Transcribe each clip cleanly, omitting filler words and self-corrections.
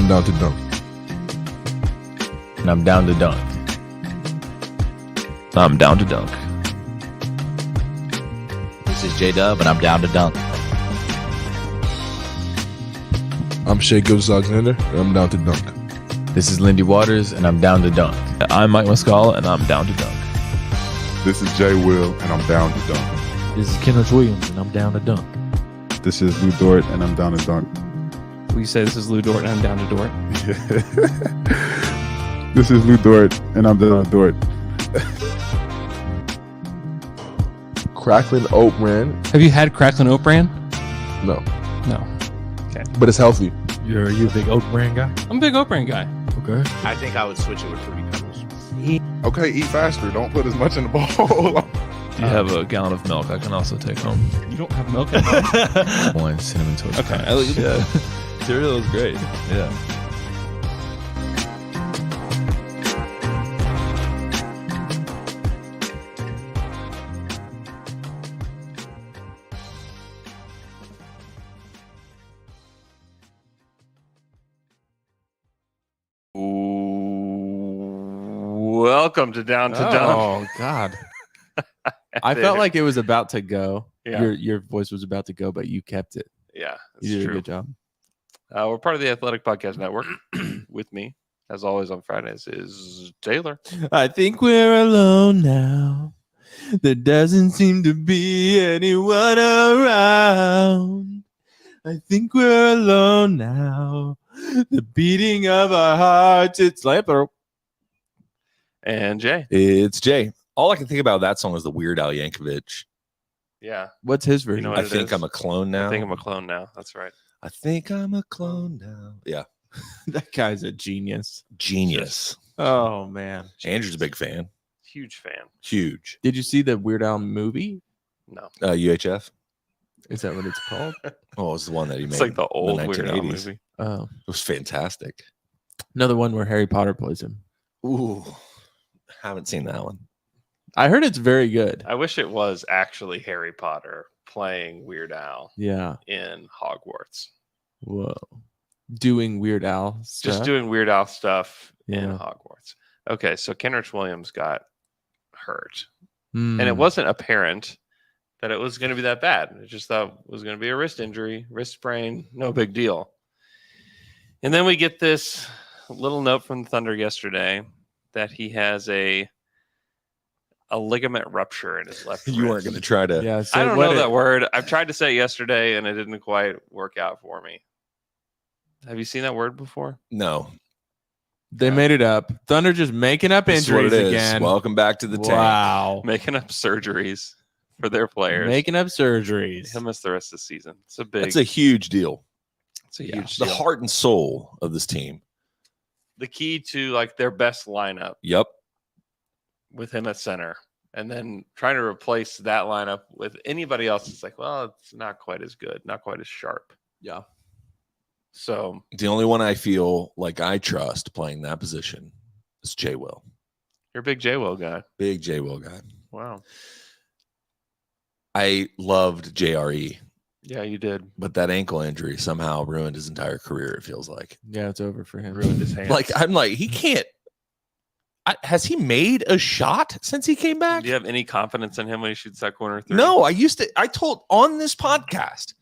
I'm down to dunk. And I'm down to dunk. I'm down to dunk. This is J-Dub, and I'm down to dunk. I'm Shea Gilgeous-Alexander, and I'm down to dunk. This is Lindy Waters, and I'm down to dunk. I'm Mike Muscala, and I'm down to dunk. This is Jay Will, and I'm down to dunk. This is Kenrich Williams, and I'm down to dunk. This is Lou Dort, and I'm down to dunk. We say this is Lou Dort, and I'm down to Dort. This is Lou Dort, and I'm down to Dort. Crackling Oat Bran? Have you had Cracklin' Oat Bran? No, No. Okay. but it's healthy. You a big oat brand guy? I'm a big Oat Bran guy. Okay. I think I would switch it with Fruity Pebbles. Okay, eat faster. Don't put as much in the bowl. Do you have a gallon of milk I can also take home? You don't have milk at home? One cinnamon toast. Okay. Crunch. Yeah. Cereal is great. Yeah. Welcome to Down to Dunk. Oh God! I felt like it was about to go. Yeah. Your voice was about to go, but you kept it. Yeah, You it's did true. a good job. We're part of the Athletic Podcast Network. With me, as always on Fridays, is Taylor. I think we're alone now. There doesn't seem to be anyone around. I think we're alone now. The beating of our hearts, it's like And Jay. It's Jay. All I can think about that song is the Weird Al Yankovic. Yeah. What's his version? know what I it think is? I'm a clone now. I think I'm a clone now. That's right. I think I'm a clone now. Yeah. That guy's a genius. Genius. Oh man. Andrew's a big fan. Huge fan. Huge. Did you see the Weird Al movie? No. UHF. Is that what it's called? Oh, it was the one that he made. It's like the in old Weird Al 1980s. movie. Oh, It was fantastic. another one where Harry Potter plays him. Ooh. Haven't seen that one. I heard it's very good. I wish it was actually Harry Potter playing Weird Al Yeah. in Hogwarts. Whoa. Doing Weird Al stuff. Just doing Weird Al stuff in Yeah. Hogwarts. Okay, so Kenrich Williams got hurt. Mm. And it wasn't apparent that it was going to be that bad. It just thought it was going to be a wrist injury, wrist sprain, no big deal. And then we get this little note from the Thunder yesterday that he has a ligament rupture in his left You wrist. weren't going to try to. Yeah. So I don't what know that word. I've tried to say it yesterday and it didn't quite work out for me. Have you seen that word before? No. They made it up. Thunder just making up This is what injuries it is. again. Welcome back to the tank. Wow. Making up surgeries for their players. Making up surgeries. He'll miss the rest of the season. It's a big. That's a huge deal. it's a yeah. huge The deal. heart and soul of this team. The key to like their best lineup Yep. with him at center, and then trying to replace that lineup with anybody else. It's like, well, it's not quite as good, not quite as sharp. Yeah. So The only one I feel like I trust playing that position is J Will. you're a big J Will guy. Big J Will guy. Wow. I loved JRE, Yeah, you did. but that ankle injury somehow ruined his entire career, it feels like. Yeah, it's over for him. Ruined his hands. Like, I'm like, he can't. Has he made a shot since he came back? Do you have any confidence in him when he shoots that corner three? No, I told on this podcast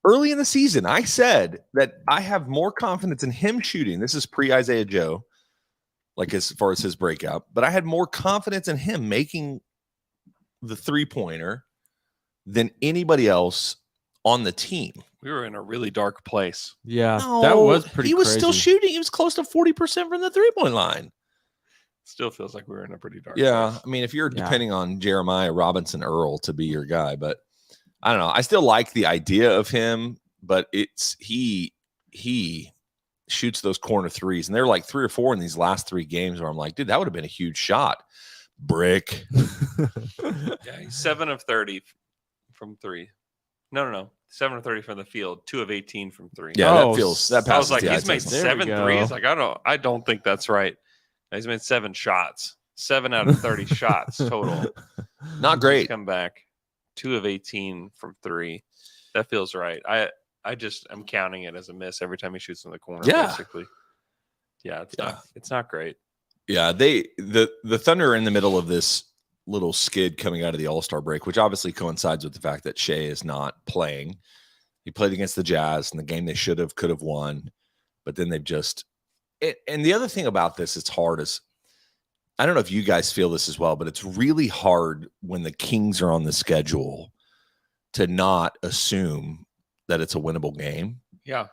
early in the season, I said that I have more confidence in him shooting. This is pre Isaiah Joe, like as far as his breakout, but I had more confidence in him making the 3-pointer than anybody else on the team. We were in a really dark place. Yeah. No, that was pretty He was crazy. still shooting. He was close to 40% from the 3-point line. Still feels like we were in a pretty dark Yeah, place. I mean, if you're Yeah. depending on Jeremiah Robinson Earl to be your guy, but I don't know. I still like the idea of him, but it's he shoots those corner threes, and they're like 3 or 4 in these last 3 games where I'm like, dude, that would have been a huge shot. Brick. Yeah, he's 7 of 30 from 3. No. 7 of 30 from the field, 2 of 18 from 3. Yeah, Oh, that feels that I was passes like, the eye he's made test. There we 7 go. threes. Like, I don't think that's right. He's made 7 shots. 7 out of 30 shots total. Not He's great. come back 2 of 18 from 3. That feels right. I'm counting it as a miss every time he shoots in the corner. Yeah. Basically. Yeah, Yeah. It's not great. Yeah, the Thunder are in the middle of this little skid coming out of the All-Star break, which obviously coincides with the fact that Shea is not playing. He played against the Jazz in the game they could have won, but then they've just and the other thing about this, it's hard is I don't know if you guys feel this as well, but it's really hard when the Kings are on the schedule to not assume that it's a winnable game. Yeah.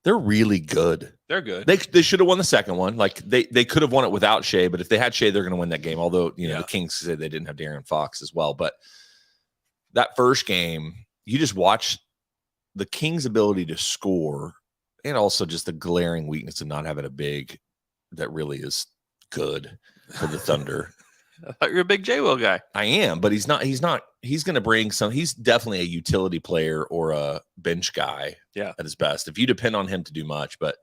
They're really good. They're good. They should have won the second one. Like they could have won it without Shea, but if they had Shea, they're going to win that game. Although, the Kings said they didn't have De'Aaron Fox as well. But that first game, you just watch the Kings' ability to score and also just the glaring weakness of not having a big that really is good for the Thunder. I thought you were a big J Will guy. I am, but he's not. He's going to bring some. He's definitely a utility player or a bench guy. Yeah, at his best. If you depend on him to do much, but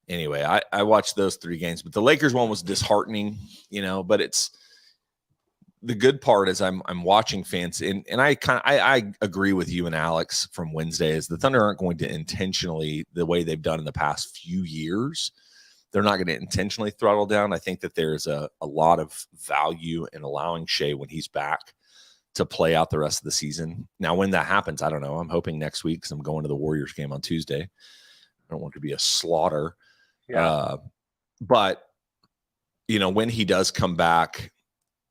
anyway, I watched those 3 games. But the Lakers one was disheartening, But it's the good part is I'm watching fans, and I agree with you and Alex from Wednesday. Is the Thunder aren't going to intentionally the way they've done in the past few years. They're not going to intentionally throttle down. I think that there's a lot of value in allowing Shea when he's back to play out the rest of the season. Now, when that happens, I don't know. I'm hoping next week because I'm going to the Warriors game on Tuesday. I don't want it to be a slaughter. Yeah. But, when he does come back,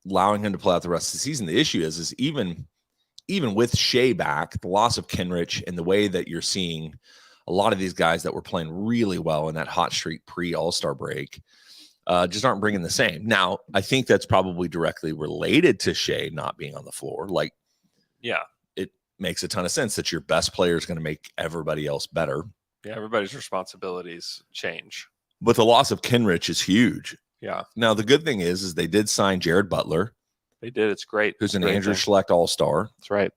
allowing him to play out the rest of the season, the issue is even with Shea back, the loss of Kenrich and the way that you're seeing a lot of these guys that were playing really well in that hot streak pre-All-Star break just aren't bringing the same. Now, I think that's probably directly related to Shea not being on the floor. Like, yeah, it makes a ton of sense that your best player is going to make everybody else better. Yeah, everybody's responsibilities change. But the loss of Kenrich is huge. Yeah. Now, the good thing is they did sign Jared Butler. They did. It's great. Who's an Great Andrew thing. Schlecht All-Star. That's right.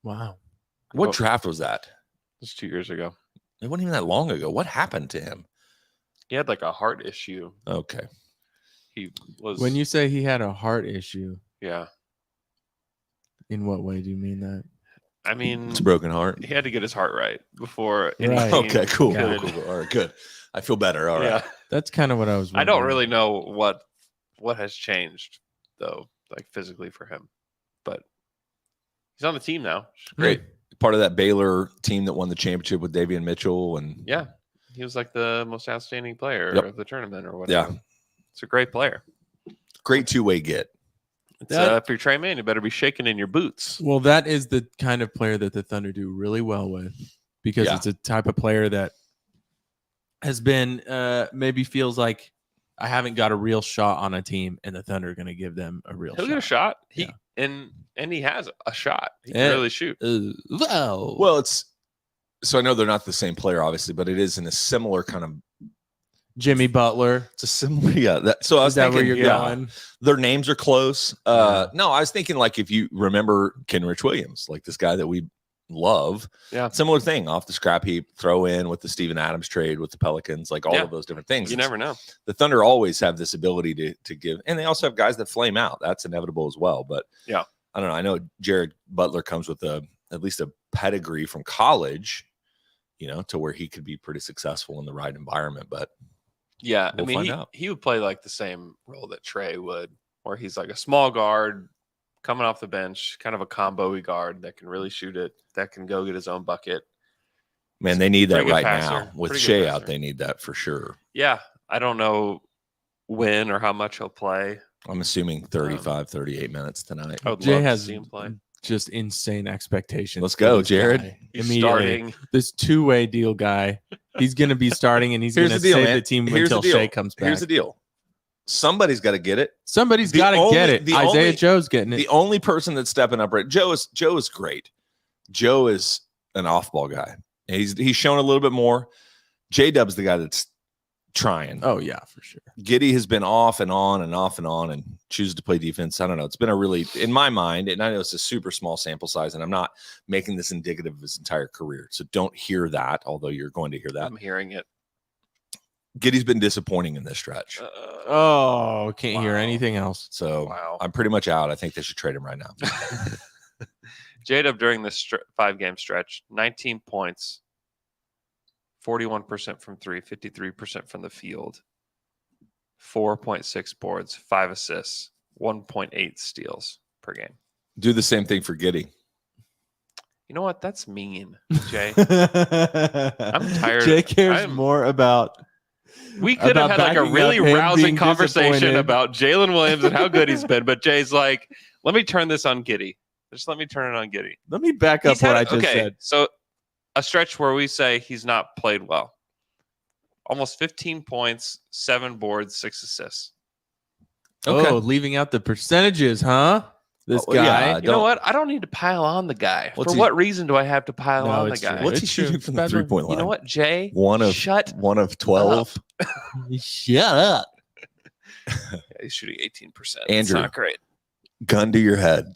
Wow. What Well- draft was that? It was 2 years ago. It wasn't even that long ago. What happened to him? He had like a heart issue. Okay. He was When you say he had a heart issue, yeah. in what way do you mean that? I mean, It's a broken heart. he had to get his heart right before. Right. anything Okay, cool, could- cool. All right, good. I feel better. All right. Yeah. That's kind of what I was I don't wondering. really know what has changed though, like physically for him, but he's on the team now. Which is Great. Part of that Baylor team that won the championship with Davion Mitchell. And Yeah, he was like the most outstanding player Yep. of the tournament or whatever. Yeah. It's a great player. great two-way get. It's, That- if you're Trey Man, you better be shaking in your boots. Well, that is the kind of player that the Thunder do really well with, because Yeah. it's a type of player that has been maybe feels like I haven't got a real shot on a team, and the Thunder are going to give them a real He'll shot. get a shot. He Yeah. and he has a shot. He can Yeah. really shoot. Wow. Well, it's so I know they're not the same player, obviously, but it is in a similar kind of. Jimmy Butler. It's a similar, yeah. So I was Is that thinking, where you're yeah, going? their names are close. Yeah. No, I was thinking like if you remember Kenrich Williams, like this guy that we love. Yeah. Similar thing off the scrap heap, throw in with the Steven Adams trade with the Pelicans, like all Yeah. of those different things. You never know. The Thunder always have this ability to give, and they also have guys that flame out. That's inevitable as well. But Yeah. I don't know. I know Jared Butler comes with at least a pedigree from college, to where he could be pretty successful in the right environment. But Yeah, We'll I mean, find out. he would play like the same role that Trey would, where he's like a small guard coming off the bench, kind of a combo-y guard that can really shoot it, that can go get his own bucket. man, they need that Pretty good right passer. now with Pretty good Shea out. passer. They need that for sure. Yeah, I don't know when or how much he'll play. I'm assuming 35, 38 minutes tonight. I would Jay love to has see him play. just insane expectations. Let's for go, this Jared. guy. He's Immediately. starting. This two-way deal guy. He's going to be starting, and he's Here's going to the deal, save man. the team Here's the until deal. Shea comes back. Here's the deal. Somebody's got to get it. Somebody's The got to only- get it. the Isaiah only- Joe's getting it. The only person that's stepping up, right? Joe is great. Joe is an off-ball guy. He's shown a little bit more. J-Dub's the guy that's trying. Oh yeah, for sure. Giddy has been off and on and off and on and chooses to play defense. I don't know. It's been a really, in my mind, and I know it's a super small sample size, and I'm not making this indicative of his entire career. So don't hear that, although you're going to hear that. I'm hearing it. Giddy's been disappointing in this stretch. Oh, can't hear Wow. anything else. So Wow. I'm pretty much out. I think they should trade him right now. J-Dub during this 5-game stretch, 19 points, 41% from 3, 53% from the field, 4.6 boards, 5 assists, 1.8 steals per game. Do the same thing for Giddey. You know what? That's mean, Jay. I'm tired. Jay cares more about. We could have about had like a backing really up him rousing being conversation disappointed. about Jalen Williams and how good he's been, but Jay's like, let me turn this on Giddey. Just let me turn it on Giddey. Let me back up what I just said. So a stretch where we say he's not played well. Almost 15 points, 7 boards, 6 assists. Okay. Oh, leaving out the percentages, huh? This Oh, guy. yeah, You know what? I don't need to pile on the guy. What's For he- what reason do I have to pile No, on the it's guy? true. What's he It's true. shooting from the Bad 3-point line? You know what, Jay? Shut of 12. Shut up. Yeah, he's shooting 18%. It's Andrew. not great. Gun to your head.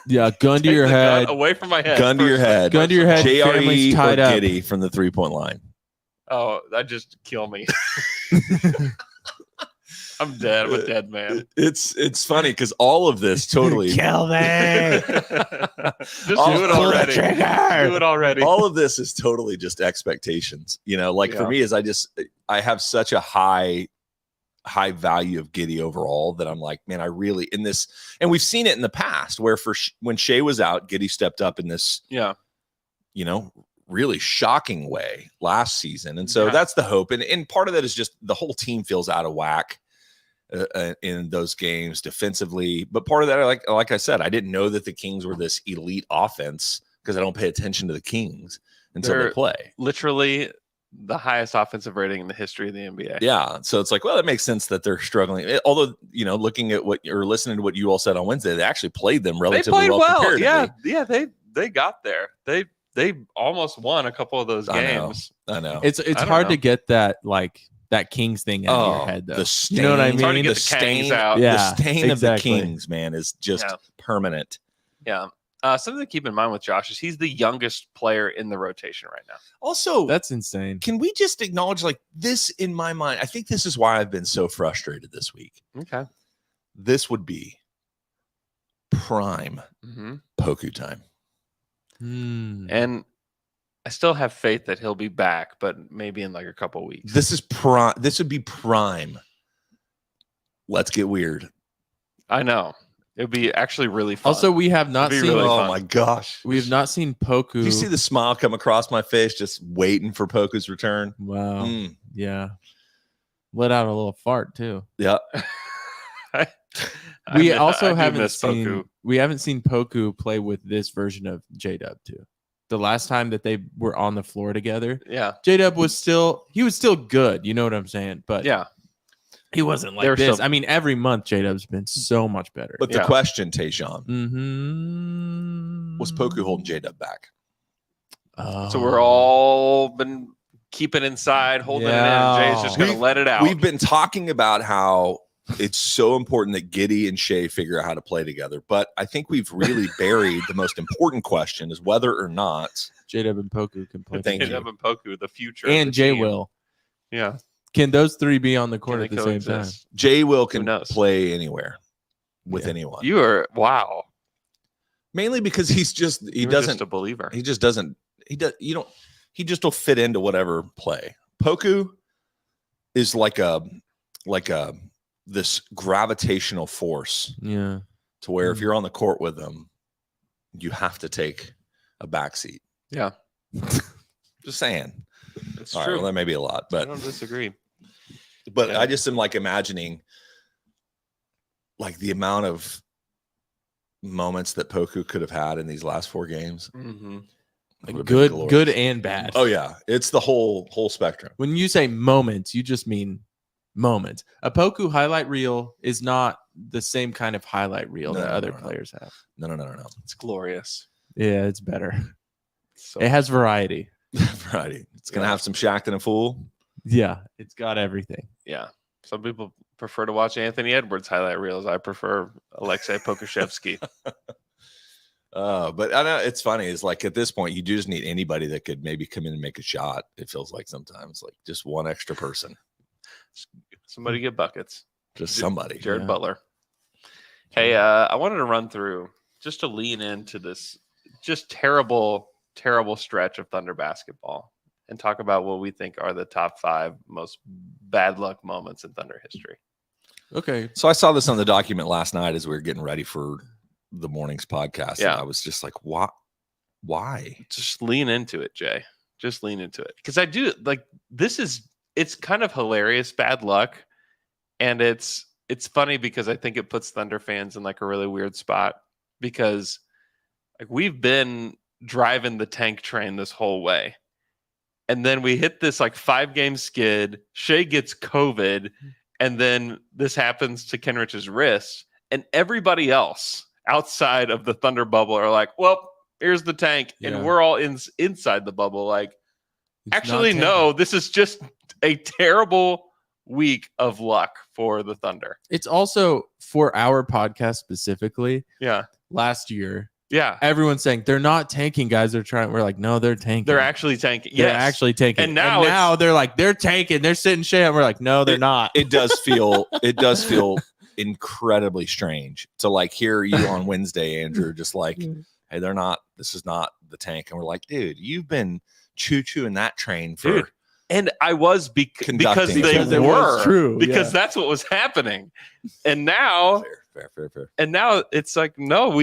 Yeah, gun to Take your the gun head. away from my head. Gun to your first. head. Gun to your head. JRE Family's or tied up. Giddey from the 3-point line. Oh, that just kill me. I'm dead. I'm a dead man. It's funny because all of this totally Kill me. Just All- do it pull the already. trigger. Do it already. all of this is totally just expectations. You know, like for Yeah. me is I have such a high value of Giddey overall that I'm like, man, I really in this, and we've seen it in the past where when Shea was out, Giddey stepped up in this, Yeah. you know, really shocking way last season. And so Yeah. that's the hope. And part of that is just the whole team feels out of whack in those games defensively. But part of that, like I said, I didn't know that the Kings were this elite offense because I don't pay attention to the Kings until they They're- play. Literally the highest offensive rating in the history of the NBA. Yeah. So it's like, well, it makes sense that they're struggling. Although, you know, looking at what you're listening to what you all said on Wednesday, they actually played them They relatively played well. comparatively. Yeah. They got there. They almost won a couple of those I know. games. I know. It's don't hard know. to get that Kings thing out of your head, though. The stain, You know what I It's hard to mean? get the the Kangs stain, out. Yeah, the stain exactly. of the Kings, man, is just Yeah. permanent. Yeah. Something to keep in mind with Josh is he's the youngest player in the rotation right now. Also, That's insane. can we just acknowledge like this in my mind? I think this is why I've been so frustrated this week. Okay. This would be prime Mm-hmm. Poku time. And I still have faith that he'll be back, but maybe in like a couple weeks. This is prime. This would be prime. Let's get weird. I know. It would be actually really fun. Also, we have not It'd be seen. really oh fun. my gosh. We have not seen Poku. Do you see the smile come across my face just waiting for Poku's return? Wow. Mm, Yeah. Let out a little fart too. yeah. We I also do haven't miss seen. Poku. We haven't seen Poku play with this version of J-Dub too. The last time that they were on the floor together, Yeah. J-Dub was still good. You know what I'm saying? But Yeah. he wasn't like They're this. so- I mean, every month J-Dub's been so much better. But the Yeah. question, Tayshawn, Mm-hmm. was Poku holding J-Dub back? So we're all been keeping inside, holding Yeah. it in. Jay's just going to We've- let it out. We've been talking about how it's so important that Giddey and Shea figure out how to play together. But I think we've really buried the most important question is whether or not J-Dub and Poku can play. Thank together. you. and Poku, the future. of And the Jay team. will. Yeah. Can those three be on the court Can at they the same time? coexist? Jay Will can knows? play anywhere with Yeah. anyone. You are, wow. Mainly because he You're just doesn't a believer. he just doesn't he does you don't he just will fit into whatever play. Poku is like a this gravitational force Yeah. to where if Mm. you're on the court with him, you have to take a backseat. Yeah. Just saying. It's All right, true. well, that may be a lot, I but don't disagree. I just am like imagining like the amount of moments that Poku could have had in these last 4 games. Mm-hmm. Would have been Good, glorious. good and bad. Oh yeah, it's the whole spectrum. When you say moments, you just mean moments. A Poku highlight reel is not the same kind of highlight reel No, that no, other no. players have. No. It's glorious. Yeah, it's better. So It has variety. Variety. It's gonna have some Shaq and a fool. Yeah, it's got everything. yeah. Some people prefer to watch Anthony Edwards highlight reels. I prefer Alexei Pokushevsky. But I know it's funny. Is like at this point, you do just need anybody that could maybe come in and make a shot. It feels like sometimes, like just one extra person, Somebody get buckets. just somebody. Jared Yeah. Butler. Hey, I wanted to run through just to lean into this just terrible, terrible stretch of Thunder basketball. and talk about what we think are the top 5 most bad luck moments in Thunder history. Okay. So I saw this on the document last night as we were getting ready for the morning's podcast. Yeah. And I was just like, why? Just lean into it, Jay. Just lean into it. Because I do like it's kind of hilarious bad luck. And it's funny because I think it puts Thunder fans in like a really weird spot because like we've been driving the tank train this whole way. And then we hit this like 5-game skid. Shea gets COVID. And then this happens to Kenrich's wrist. And everybody else outside of the Thunder bubble are like, well, here's the tank. Yeah. And we're all inside the bubble. Like, It's actually, not no, this is just a terrible week of luck for the Thunder. It's also for our podcast specifically. Yeah. Last year, Yeah. everyone's saying they're not tanking, guys. They're trying. We're like, no, they're tanking. They're actually tanking. They're Yes. actually tanking. And now they're like, they're tanking. They're sitting shit. And we're like, no, they're not. It does feel incredibly strange to like hear you on Wednesday, Andrew, just like, hey, this is not the tank. And we're like, dude, you've been choo-chooing that train for Dude, and I was because Conducting. they Because it were was true, because yeah. that's what was happening. And now fair. and now it's like, no,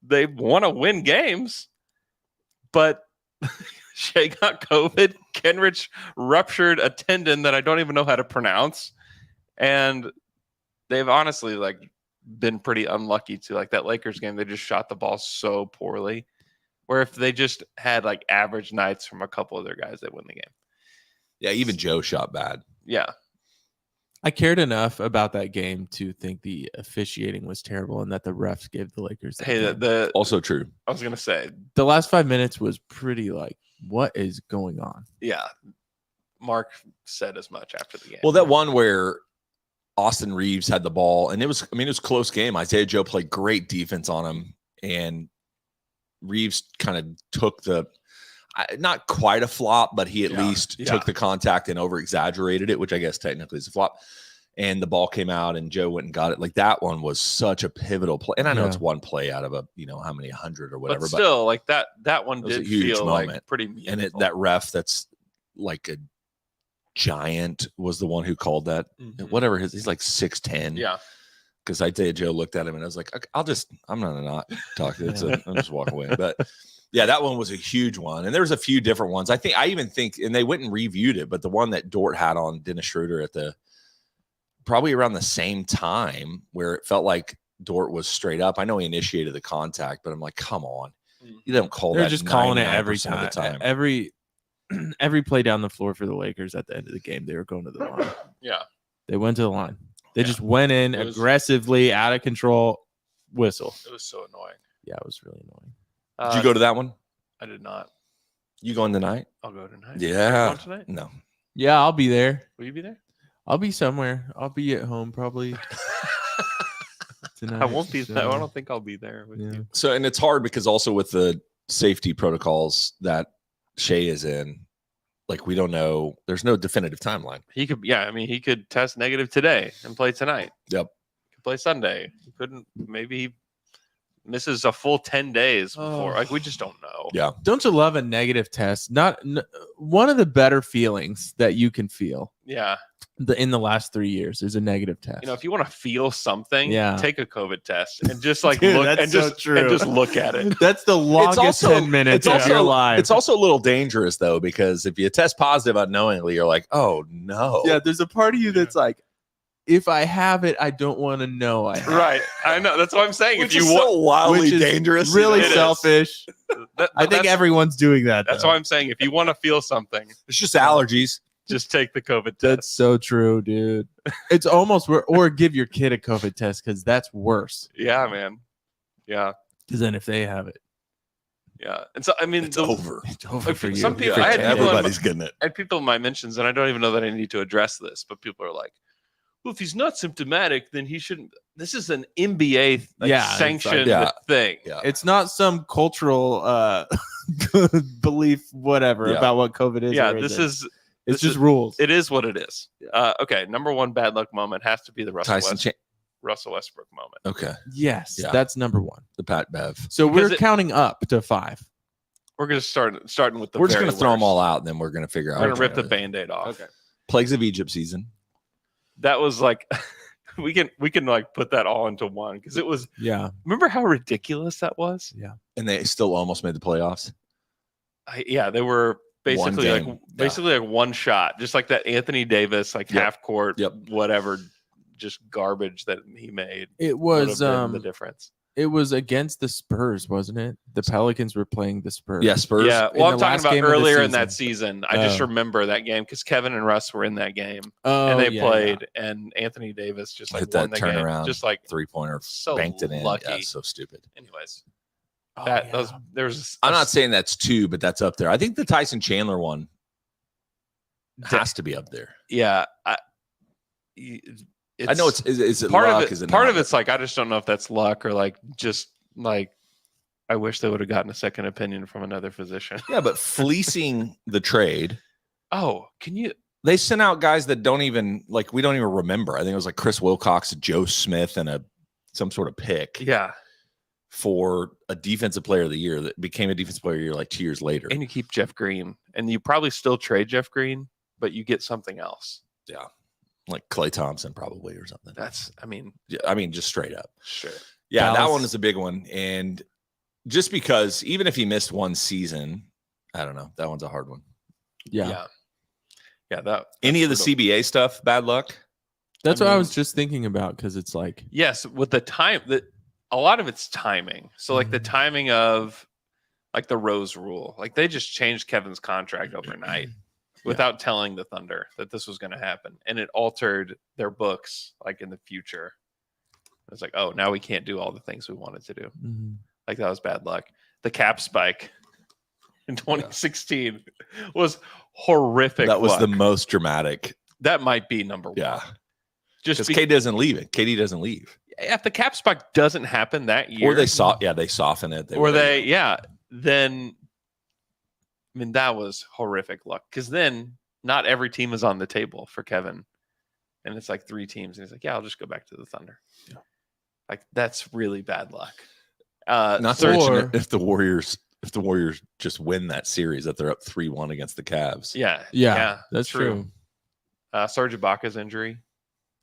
they want to win games, but Shea got COVID. Kenrich ruptured a tendon that I don't even know how to pronounce. And they've honestly like been pretty unlucky to like that Lakers game. They just shot the ball so poorly. Where if they just had like average nights from a couple of their guys, they win the game. Yeah, even Joe shot bad. Yeah. I cared enough about that game to think the officiating was terrible and that the refs gave the Lakers. That Hey, game. the Also true. I was gonna say, The last 5 minutes was pretty like, what is going on? yeah. Mark said as much after the game. Well, that one where Austin Reeves had the ball, and it was a close game. Isaiah Joe played great defense on him, and Reeves kind of took not quite a flop, but he at least took the contact and over exaggerated it, which I guess technically is a flop. And the ball came out and Joe went and got it. Like that one was such a pivotal play. And I know it's one play out of how many 100 or whatever, but still, like that one was a did huge feel moment. like pretty meaningful. and that ref that's like a giant was the one who called that. Whatever he's like 6'10". Yeah. Because Isaiah Joe looked at him and I was like, okay, I'm not talking. I'll just walk away. But yeah, that one was a huge one. And there's a few different ones. I even think, and they went and reviewed it, but the one that Dort had on Dennis Schroeder at probably around the same time where it felt like Dort was straight up. I know he initiated the contact, but I'm like, come on. You don't call They're that. just calling it every 99% of time. the time. Every play down the floor for the Lakers at the end of the game, they were going to the line. Yeah. They went to the line. They just went in It was- aggressively, out of control, whistle. It was so annoying. Yeah, it was really annoying. Did you go to that one? I did not. You going tonight? I'll go tonight. Yeah. Going tonight? No. Yeah, I'll be there. Will you be there? I'll be somewhere. I'll be at home probably tonight. I won't be so- there. I don't think I'll be there with Yeah. you. So, and it's hard because also with the safety protocols that Shea is in, like we don't know. There's no definitive timeline. He could test negative today and play tonight. Yep. He could play Sunday. He couldn't. Maybe he misses a full 10 days before. Oh. Like we just don't know. Yeah. Don't you love a negative test? One of the better feelings that you can feel Yeah. in the last 3 years is a negative test. You know, if you want to feel something, Yeah. take a COVID test and just like Dude, look that's and so just true. and just look at it. That's the longest 10 minutes of your life. It's also a little dangerous though, because if you test positive unknowingly, you're like, oh no. Yeah, there's a part of you that's like, if I have it, I don't want to know I have it. Right. I know. That's what I'm saying. Which if you is so wildly Which is dangerous. really It is. selfish. I think that's, everyone's doing that. that's though. why I'm saying if you want to feel something, It's just allergies. just take the COVID test. That's so true, dude. It's almost or give your kid a COVID test because that's worse. Yeah, man. Yeah. Because then if they have it, Yeah. And so I mean It's over. it's over Like, for you. some people- Yeah, I had people in everybody's getting it. I had people in my mentions, and I don't even know that I need to address this, but people are like, well, if he's not symptomatic, then he shouldn't. This is an NBA Yeah, it's like- sanctioned yeah. thing. Yeah. It's not some cultural belief, whatever, Yeah. about what COVID is. Yeah, or this isn't. is It's this just is- rules. it is what it is. Okay, number one bad luck moment has to be the Tyson Russell Westbrook moment. Okay. Yes, Yeah. that's number one. The Pat Bev. So Because we're counting up to 5. We're gonna starting with the. We're just very going to throw them worst. all out, and then we're going to figure out. We're gonna rip the Band-Aid off. Okay. Plagues of Egypt season. That was like, we can like put that all into one because it was. Yeah. Remember how ridiculous that was? And they still almost made the playoffs. Yeah, they were basically game. like one shot, just like that Anthony Davis like half court, whatever, just garbage that he made. It would was have been the difference. It was against the Spurs, wasn't it? The Pelicans were playing the Spurs. Yeah, Spurs. Yeah, In well, I'm the talking last about game of the earlier in season. that season. I just Oh. remember that game because Kevin and Russ were in that game, Oh, and they yeah, played, and Anthony Davis just like Hit won that the game, turnaround. just like 3-pointer, so banked it in. lucky. Yeah, so stupid. Anyways, Oh, that yeah. there's. I'm not saying that's 2, but that's up there. I think the Tyson Chandler one has to be up there. Yeah, I know it's it part luck? of it. Is it Part not? of it's like I just don't know if that's luck or like just like I wish they would have gotten a second opinion from another physician. Yeah, but fleecing the trade. Oh, can you? They sent out guys that don't even we don't even remember. I think it was like Chris Wilcox, Joe Smith, and some sort of pick Yeah, for a defensive player of the year that became a defensive player of the year like 2 years later. and you keep Jeff Green, and you probably still trade Jeff Green, but you get something else. Yeah, like Klay Thompson probably or something. That's, I mean, Yeah, I mean, just straight up. sure. Yeah, that Dallas. one is a big one. And just because even if he missed one season, I don't know. That one's a hard one. Yeah. Yeah. That Any of the that's brutal. CBA stuff, bad luck. That's I what I mean- was just thinking about because it's like, Yes, with the time that a lot of it's timing. So like the timing of like the Rose rule, like they just changed Kevin's contract overnight without telling the Thunder that this was going to happen, and it altered their books like in the future. It's like, oh, now we can't do all the things we wanted to do. Like that was bad luck. The cap spike in 2016 was horrific. That was luck. the most dramatic. That might be number one. Yeah. Just Because KD doesn't leave it. KD doesn't leave. if the cap spike doesn't happen that year, Or they soften it. Then I mean that was horrific luck because then not every team is on the table for Kevin, and it's like 3 teams, and he's like, yeah, I'll just go back to the Thunder. Yeah. Like that's really bad luck. Not to mention if the Warriors just win that series, that they're up 3-1 against the Cavs. Yeah, that's true. Serge Ibaka's injury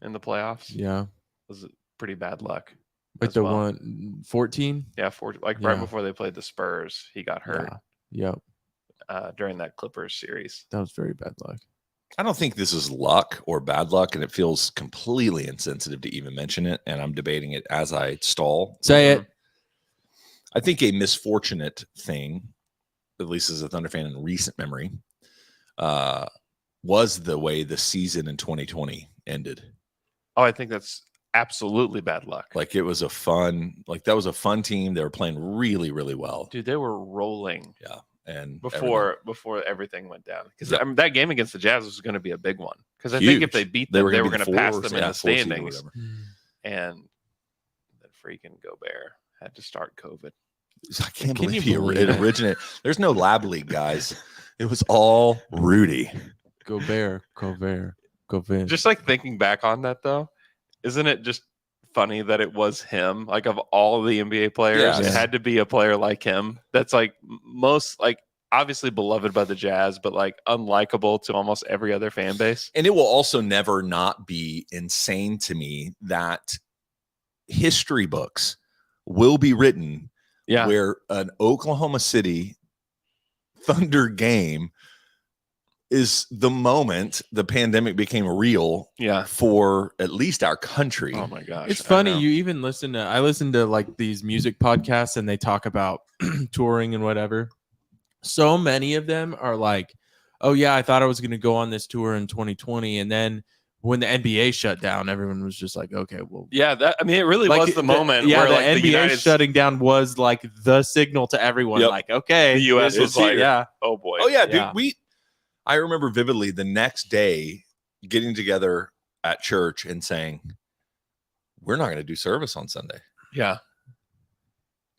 in the playoffs Yeah. was pretty bad luck. Like as the well. one 14. Yeah, right Yeah. before they played the Spurs, he got hurt Yeah. during that Clippers series. That was very bad luck. I don't think this is luck or bad luck, and it feels completely insensitive to even mention it. And I'm debating it as I stall. Say it. I think a misfortunate thing, at least as a Thunder fan in recent memory, was the way the season in 2020 ended. Oh, I think that's absolutely bad luck. Like that was a fun team. They were playing really, really well. Dude, they were rolling And before everything went down. Because Yep. I mean, that game against the Jazz was going to be a big one. Because I think Huge. if they beat them, they were going to pass them in the 4 seed or standings. whatever. And then freaking Gobert had to start COVID. I can't Can believe you it believe it? originated. There's no lab league, guys. It was all Rudy. Gobert. Just like thinking back on that though, isn't it just funny that it was him? Like of all the NBA players, Yes. it had to be a player like him. That's like most like obviously beloved by the Jazz, but like unlikable to almost every other fan base. And it will also never not be insane to me that history books will be written Yeah. where an Oklahoma City Thunder game is the moment the pandemic became real Yeah. for at least our country. Oh my gosh. It's I funny. know. You even I listen to like these music podcasts and they talk about touring and whatever. So many of them are like, oh yeah, I thought I was going to go on this tour in 2020. And then when the NBA shut down, everyone was just like, okay, well, Yeah, that I mean it really like was the moment Yeah, where the like NBA the United shutting down was like the signal to everyone. Yep. Like, okay, The US it's was like, here. yeah, oh boy. Oh yeah, Yeah. dude. I remember vividly the next day getting together at church and saying, we're not going to do service on Sunday. Yeah.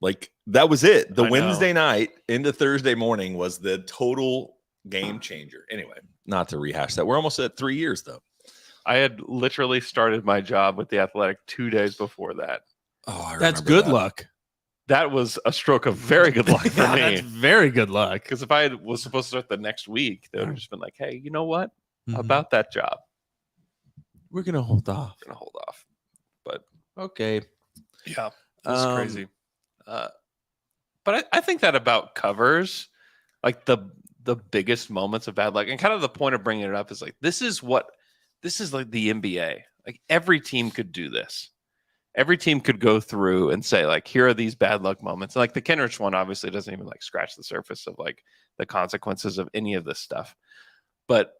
Like that was it. The I know. Wednesday night into Thursday morning was the total game changer. Anyway, not to rehash that. We're almost at 3 years though. I had literally started my job with the Athletic 2 days before that. Oh, I that's remember good that. luck. that was a stroke of very good luck for Yeah, that's me. very good luck. Because if I was supposed to start the next week, they would have just been like, "Hey, you know what? Mhm. About that job, We're gonna hold off. we're gonna hold off." But Okay. yeah, it's Um, crazy. But I think that about covers like the biggest moments of bad luck, and kind of the point of bringing it up is like this is like the NBA. Like every team could do this. Every team could go through and say like, here are these bad luck moments. And like the Kenrich one obviously doesn't even like scratch the surface of like the consequences of any of this stuff. But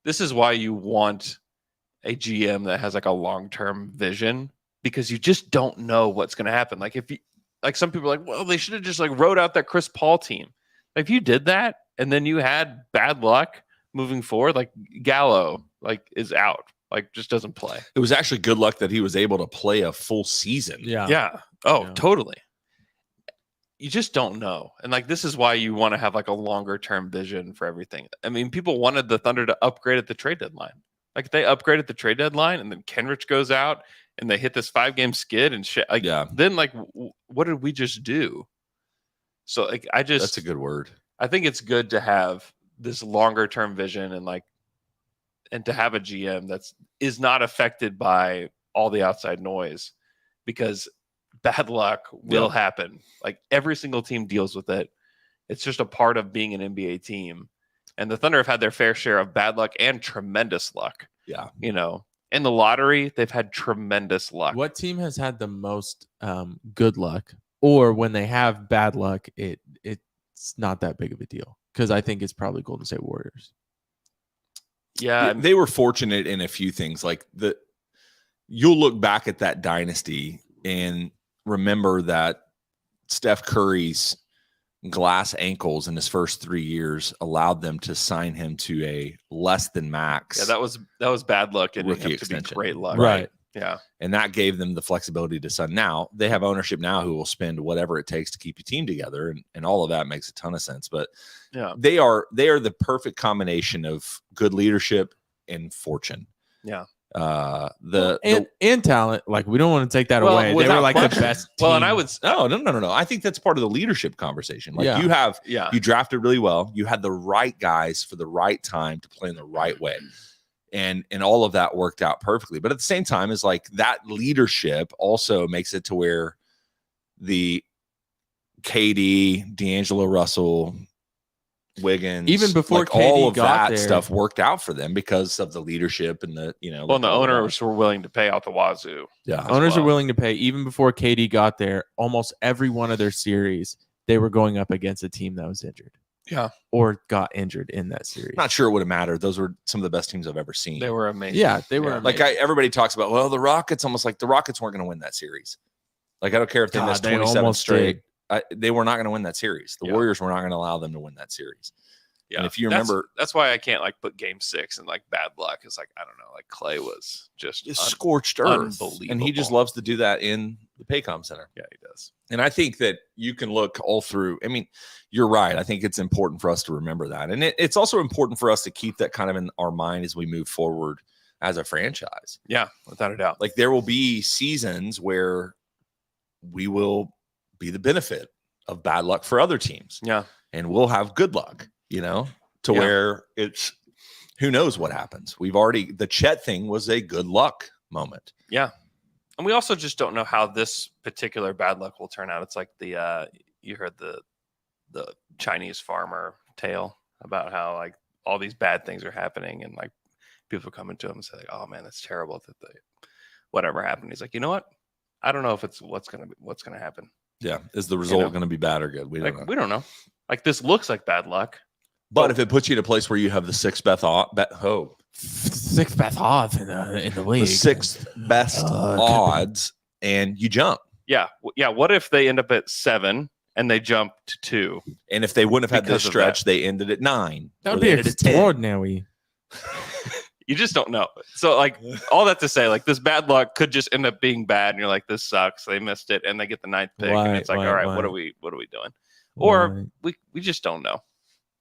this is why you want a GM that has like a long-term vision, because you just don't know what's going to happen. Like if you, like some people are like, well, they should have just like wrote out that Chris Paul team. Like, if you did that and then you had bad luck moving forward, like Gallo like is out, like just doesn't play. It was actually good luck that he was able to play a full season. Yeah. Yeah. Oh, Yeah. totally. You just don't know. And like this is why you want to have like a longer term vision for everything. I mean, people wanted the Thunder to upgrade at the trade deadline. Like they upgraded the trade deadline and then Kenrich goes out and they hit this 5-game skid and shit. Like, Yeah. then like what did we just do? So like That's a good word. I think it's good to have this longer term vision and to have a GM is not affected by all the outside noise, because bad luck will happen. Like every single team deals with it. It's just a part of being an NBA team. And the Thunder have had their fair share of bad luck and tremendous luck. Yeah. You know, in the lottery, they've had tremendous luck. What team has had the most good luck, or when they have bad luck, it's not that big of a deal? Because I think it's probably Golden State Warriors. Yeah. They were fortunate in a few things. Like you'll look back at that dynasty and remember that Steph Curry's glass ankles in his first 3 years allowed them to sign him to a less than max. Yeah, that was bad luck and Rookie to be extension. great luck. Right. Yeah. And that gave them the flexibility to sign. Now they have ownership now who will spend whatever it takes to keep your team together. And all of that makes a ton of sense. But Yeah. they are the perfect combination of good leadership and fortune. Yeah. And talent. Like, we don't want to take that Well, away. They were without like question. the best team. Well, and I would No. I think that's part of the leadership conversation. Like Yeah. you drafted really well. You had the right guys for the right time to play in the right way. And all of that worked out perfectly. But at the same time, is like that leadership also makes it to where the KD, D'Angelo Russell, Wiggins, even before like KD all of got that there, stuff worked out for them because of the leadership and the well, and the all of that. owners were willing to pay out the wazoo. Yeah. owners well. are willing to pay. Even before KD got there, almost every one of their series, they were going up against a team that was injured. Yeah. Or got injured in that series. Not sure it would have mattered. Those were some of the best teams I've ever seen. They were amazing. Yeah, they were. Like everybody talks about, well, the Rockets, almost like the Rockets weren't going to win that series. Like I don't care if they God, missed they 27 almost straight. They were not going to win that series. The Yeah. Warriors were not going to allow them to win that series. Yeah. And if you remember, that's why I can't like put game 6 and like bad luck. It's like, I don't know, like Clay was just scorched earth, unbelievable. and he just loves to do that in the Paycom Center. Yeah, he does. And I think that you can look all through. I mean, you're right. I think it's important for us to remember that, and it's also important for us to keep that kind of in our mind as we move forward as a franchise. Yeah, without a doubt. Like there will be seasons where we will be the benefit of bad luck for other teams. Yeah. And we'll have good luck, to where it's who knows what happens. The Chet thing was a good luck moment. Yeah. And we also just don't know how this particular bad luck will turn out. It's like the you heard the Chinese farmer tale about how like all these bad things are happening and like people coming to him and say like, oh man, that's terrible that whatever happened. He's like, you know what? I don't know if it's what's gonna happen. Yeah. Is the result going to be bad or good? We don't know. We don't know. Like this looks like bad luck. But if it puts you in a place where you have the sixth best sixth best odds in the league. the sixth best odds, and you jump. Yeah. Yeah. What if they end up at 7 and they jump to 2? And if they wouldn't have had this Because of stretch, they ended at 9. That or would they be ended at 10. extraordinary. You just don't know. So like all that to say, like this bad luck could just end up being bad, and you're like, this sucks. They missed it, and they get the 9th pick, and it's like, all right, what are we doing? Or we just don't know.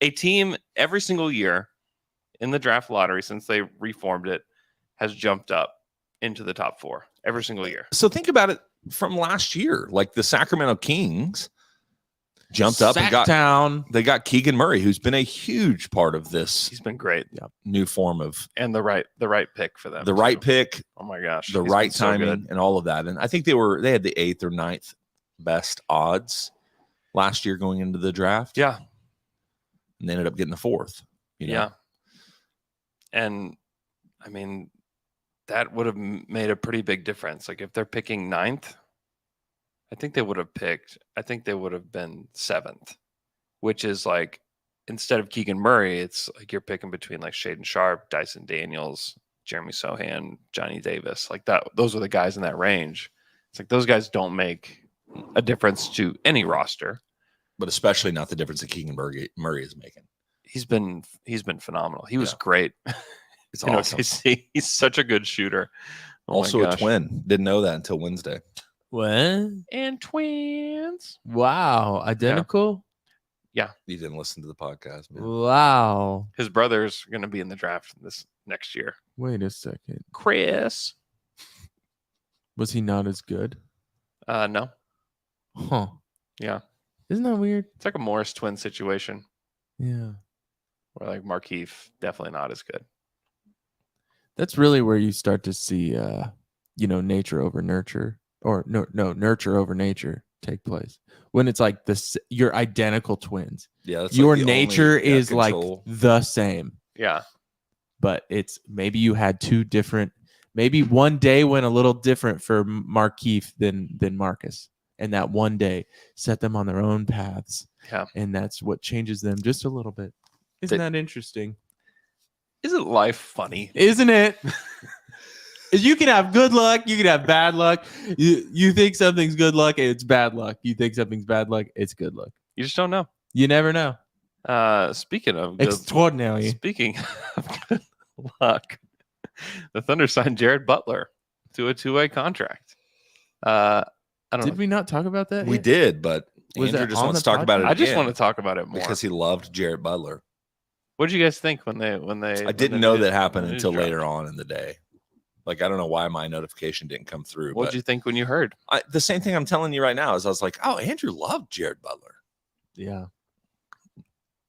A team every single year in the draft lottery since they reformed it has jumped up into the top 4 every single year. So think about it from last year. Like the Sacramento Kings jumped up and got Keegan Murray, who's been a huge part of this He's been great. new form of And the right pick for them. the right pick, Oh my gosh. the he's right been so timing, good. and all of that. And I think they had the 8th or 9th best odds last year going into the draft. Yeah. And they ended up getting the 4th. Yeah. And I mean, that would have made a pretty big difference. Like if they're picking 9th, I think they would have been 7th, which is like, instead of Keegan Murray, it's like you're picking between like Shaden Sharp, Dyson Daniels, Jeremy Sohan, Johnny Davis. Like that, those are the guys in that range. It's like those guys don't make a difference to any roster. But especially not the difference that Keegan Murray is making. He's been phenomenal. He was great. It's in awesome. OKC. He's such a good shooter. Oh my Also a gosh. twin. Didn't know that until Wednesday. What? And twins. Wow. Identical? You didn't listen to the podcast, man. Wow. His brother's going to be in the draft this next year. Wait a second. Chris. Was he not as good? No. Huh. Yeah. Isn't that weird? It's like a Morris twin situation Yeah. where like Markieff definitely not as good. That's really where you start to see nature over nurture, or no, nurture over nature take place. When it's like you're identical twins. Yeah, that's Your like the nature only is like control. the same, Yeah. but it's maybe you had two different. Maybe one day went a little different for Markieff than Marcus, and that one day set them on their own paths. Yeah. And that's what changes them just a little bit. Isn't that interesting? Isn't life funny? Isn't it? You can have good luck. You can have bad luck. You think something's good luck, it's bad luck. You think something's bad luck, it's good luck. You just don't know. You never know. Speaking of good, Extraordinary. speaking of good luck, the Thunder signed Jared Butler to a 2-way contract. I don't Did know. we not talk about that? We yet? did, but Was Andrew that just on wants the to talk about it I just again want to talk about it more. because he loved Jared Butler. What did you guys think when they I didn't know that happened when they until dropped? later on in the day. Like, I don't know why my notification didn't come through. What But did you think when you heard? the same thing I'm telling you right now is I was like, oh, Andrew loved Jared Butler. Yeah.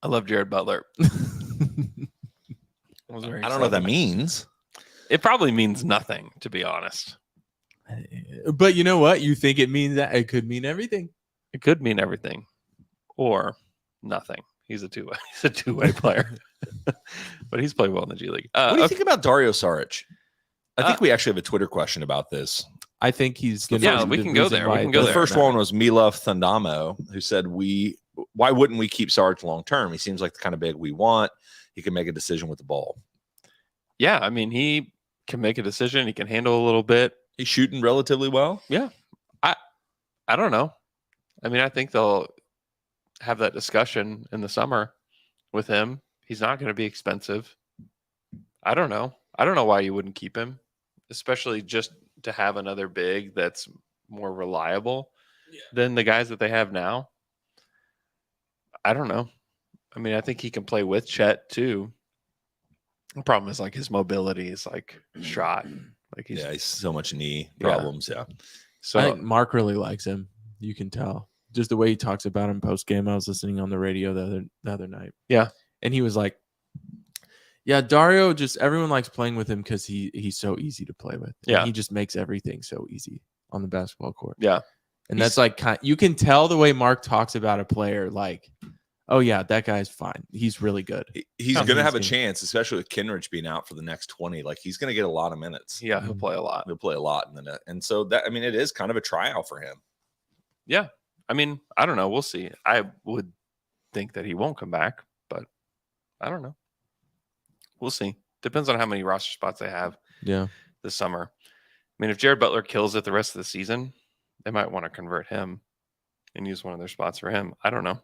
I love Jared Butler. I don't know what that means. It probably means nothing, to be honest. But you know what? You think it means that? It could mean everything. It could mean everything or nothing. He's a two-way. He's a two-way player, but he's played well in the G League. What do you Okay. think about Dario Saric? I think we actually have a Twitter question about this. I think he's going Yeah, we can go there. We can go The there. first one was Milov Thundamo, who said, why wouldn't we keep Saric long term? He seems like the kind of big we want. He can make a decision with the ball. Yeah, I mean, he can make a decision. He can handle a little bit. He's shooting relatively well. I don't know. I mean, I think they'll have that discussion in the summer with him. He's not going to be expensive. I don't know. I don't know why you wouldn't keep him, especially just to have another big that's more reliable than the guys that they have now. I don't know. I mean, I think he can play with Chet too. The problem is like his mobility is like shot. Like He's so much knee Yeah. problems. Yeah. so I think Mark really likes him. You can tell. Just the way he talks about him post game. I was listening on the radio the other night. Yeah. And he was like, yeah, Dario, just everyone likes playing with him because he's so easy to play with. And Yeah. he just makes everything so easy on the basketball court. Yeah. And that's like, you can tell the way Mark talks about a player, like, oh yeah, that guy's fine. He's really good. He's How going to he's have a gonna- chance, especially with Kenrich being out for the next 20. Like, he's going to get a lot of minutes. yeah, he'll play a lot. He'll play a lot in the net. And so that, I mean, it is kind of a tryout for him. Yeah. I mean, I don't know. We'll see. I would think that he won't come back, but I don't know. We'll see. Depends on how many roster spots they have Yeah. this summer. I mean, if Jared Butler kills it the rest of the season, they might want to convert him and use one of their spots for him. I don't know.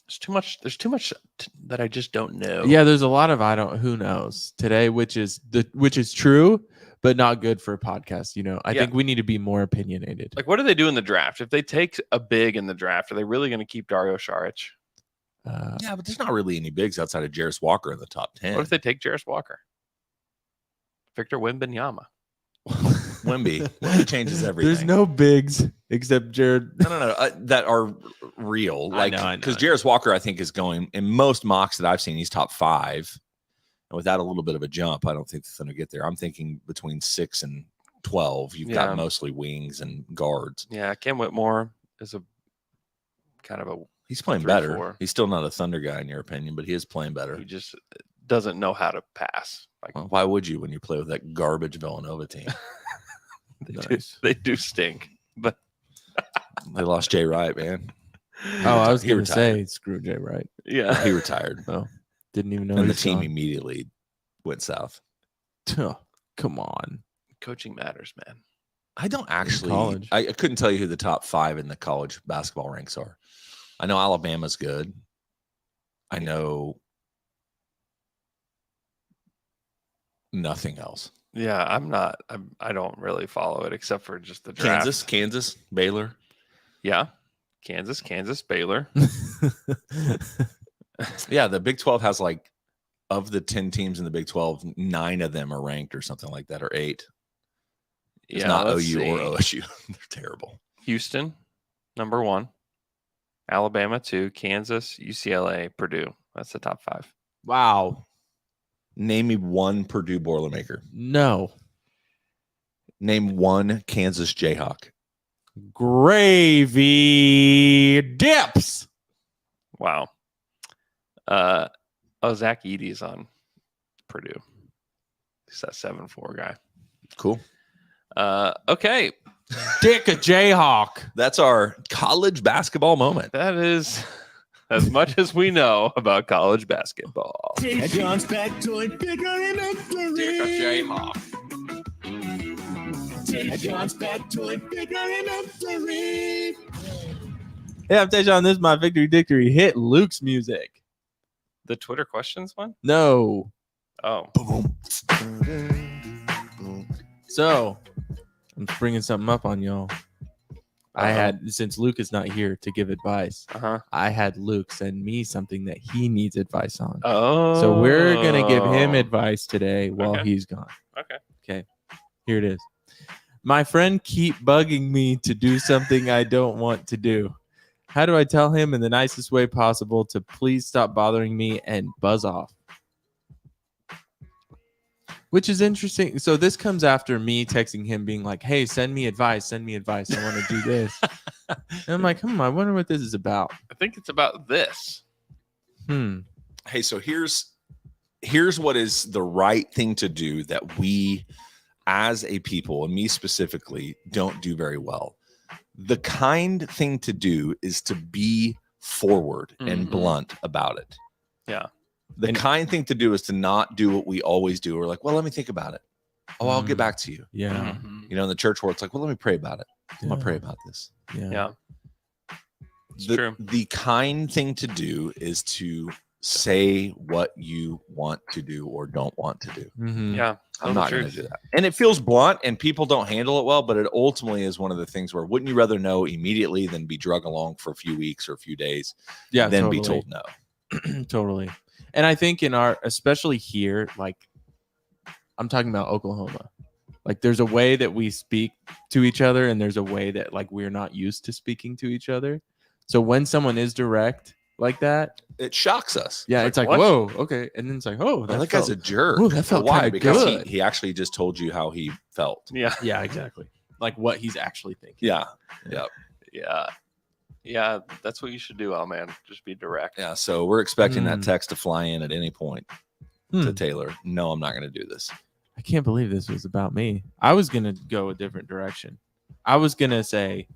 There's too much that I just don't know. Yeah, there's a lot of who knows today, which is true, but not good for a podcast. I think we need to be more opinionated. Like, what do they do in the draft? If they take a big in the draft, are they really going to keep Dario Saric? Yeah, but there's not really any bigs outside of Jarris Walker in the top 10. What if they take Jarris Walker? Victor Wembanyama? Wemby changes everything. There's no bigs except Jared. No. That are real. I Like, know. because Jarris Walker, I think, is going in most mocks that I've seen. He's top 5, and without a little bit of a jump, I don't think the Thunder get there. I'm thinking between 6 and 12. You've got mostly wings and guards. Yeah, Cam Whitmore is a kind of a. He's playing 3-4. better. He's still not a Thunder guy in your opinion, but he is playing better. He just doesn't know how to pass. Like, Well, why would you when you play with that garbage Villanova team? they do stink, but They lost Jay Wright, man. Oh, I was He going to retired. say screw Jay Wright. yeah, He retired, Oh, didn't even know. and the he's team gone. immediately went south. Tuh, come on. coaching matters, man. I don't actually. college. I couldn't tell you who the top 5 in the college basketball ranks are. I know Alabama's good. I know nothing else. Yeah, I'm not. I don't really follow it except for just the draft. Kansas, Baylor. Yeah, Kansas, Baylor. Yeah, the Big 12 has like, of the 10 teams in the Big 12, 9 of them are ranked or something like that, or 8. It's not let's OU or see. OSU. They're terrible. Houston, number 1. Alabama 2. Kansas, UCLA, Purdue. That's the top 5. Wow. Name me one Purdue Boilermaker. No. Name one Kansas Jayhawk. Gravy dips. Wow. Zach Edey's on Purdue. He's that 7'4" guy. Cool. Okay. Dick a Jayhawk. That's our college basketball moment. That is as much as we know about college basketball. John's factoid bigger in Jayhawk. John's factoid bigger in Hey, I'm Tayshawn. This is my victory. Hit Luke's music. The Twitter questions one? No. Oh. So, I'm bringing something up on y'all. Since Luke is not here to give advice, Uh-huh. I had Luke send me something that he needs advice on. Oh. So we're going to give him advice today while Okay. he's gone. Okay. Okay. Here it is. My friend keep bugging me to do something I don't want to do. How do I tell him in the nicest way possible to please stop bothering me and buzz off? Which is interesting. So this comes after me texting him being like, hey, send me advice. I want to do this. And I'm like, I wonder what this is about. I think it's about this. Hey, so here's what is the right thing to do that we as a people, and me specifically, don't do very well. The kind thing to do is to be forward and Mhm. blunt about it. Yeah. The kind thing to do is to not do what we always do. We're like, well, let me think about it. Oh, I'll get back to you. Yeah. Mhm. You know, in the church world, it's like, well, let me pray about it. I'm going to pray about this. Yeah. It's the, true. The kind thing to do is to say what you want to do or don't want to do. Mm-hmm. Yeah. I'm not going to do that. And it feels blunt and people don't handle it well, but it ultimately is one of the things where wouldn't you rather know immediately than be drug along for a few weeks or a few days Yeah. than Totally. be told no? Totally. And I think especially here, like I'm talking about Oklahoma, like there's a way that we speak to each other and there's a way that like we're not used to speaking to each other. So when someone is direct like that, It shocks us. yeah, it's like, what? whoa, okay. And then it's like, oh, That guy's a jerk. Ooh, that felt Why? kinda Because good. he actually just told you how he felt. Yeah. yeah, exactly. Like what he's actually thinking. Yeah. Yeah. Yeah. Yeah. That's what you should do, oh man. Just be direct. Yeah. So we're expecting that Hmm. text to fly in at any point to Taylor. No, I'm not going to do this. I can't believe this was about me. I was going to go a different direction. I was going to say,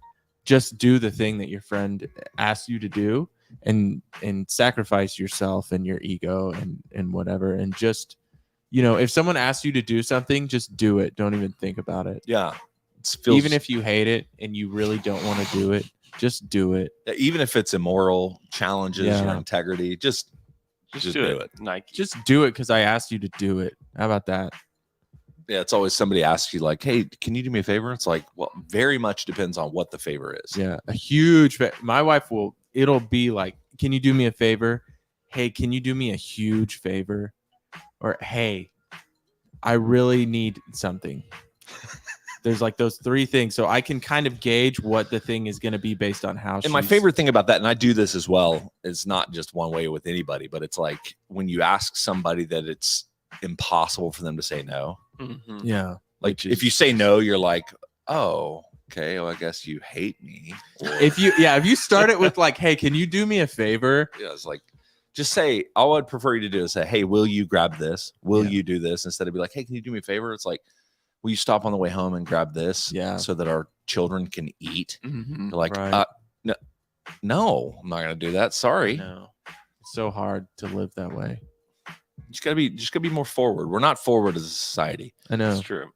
just do the thing that your friend asked you to do and sacrifice yourself and your ego and whatever. And just, if someone asks you to do something, just do it. Don't even think about it. Yeah. Even if you hate it and you really don't want to do it, just do it. even if it's immoral, challenges Yeah. your integrity, just Just do it. Nike. Just do it because I asked you to do it. How about that? yeah, it's always somebody asks you like, hey, can you do me a favor? It's like, well, very much depends on what the favor is. Yeah, a huge. My wife it'll be like, can you do me a favor? Hey, can you do me a huge favor? Or hey, I really need something. There's like those three things. So I can kind of gauge what the thing is going to be based on how And my favorite thing about that, and I do this as well, is not just one way with anybody, but it's like when you ask somebody that it's impossible for them to say no. Mhm. Yeah. Like if you say no, you're like, oh, okay, well, I guess you hate me. Or, If you start it with like, hey, can you do me a favor? yeah, it's like, just say, all I'd prefer you to do is say, hey, will you grab this? Will Yeah. you do this? Instead of be like, hey, can you do me a favor? It's like, will you stop on the way home and grab this? Yeah. So that our children can eat. Mhm. You're like, Right. no, I'm not gonna do that. Sorry. No. It's so hard to live that way. Just gotta be more forward. We're not forward as a society. I know. That's true.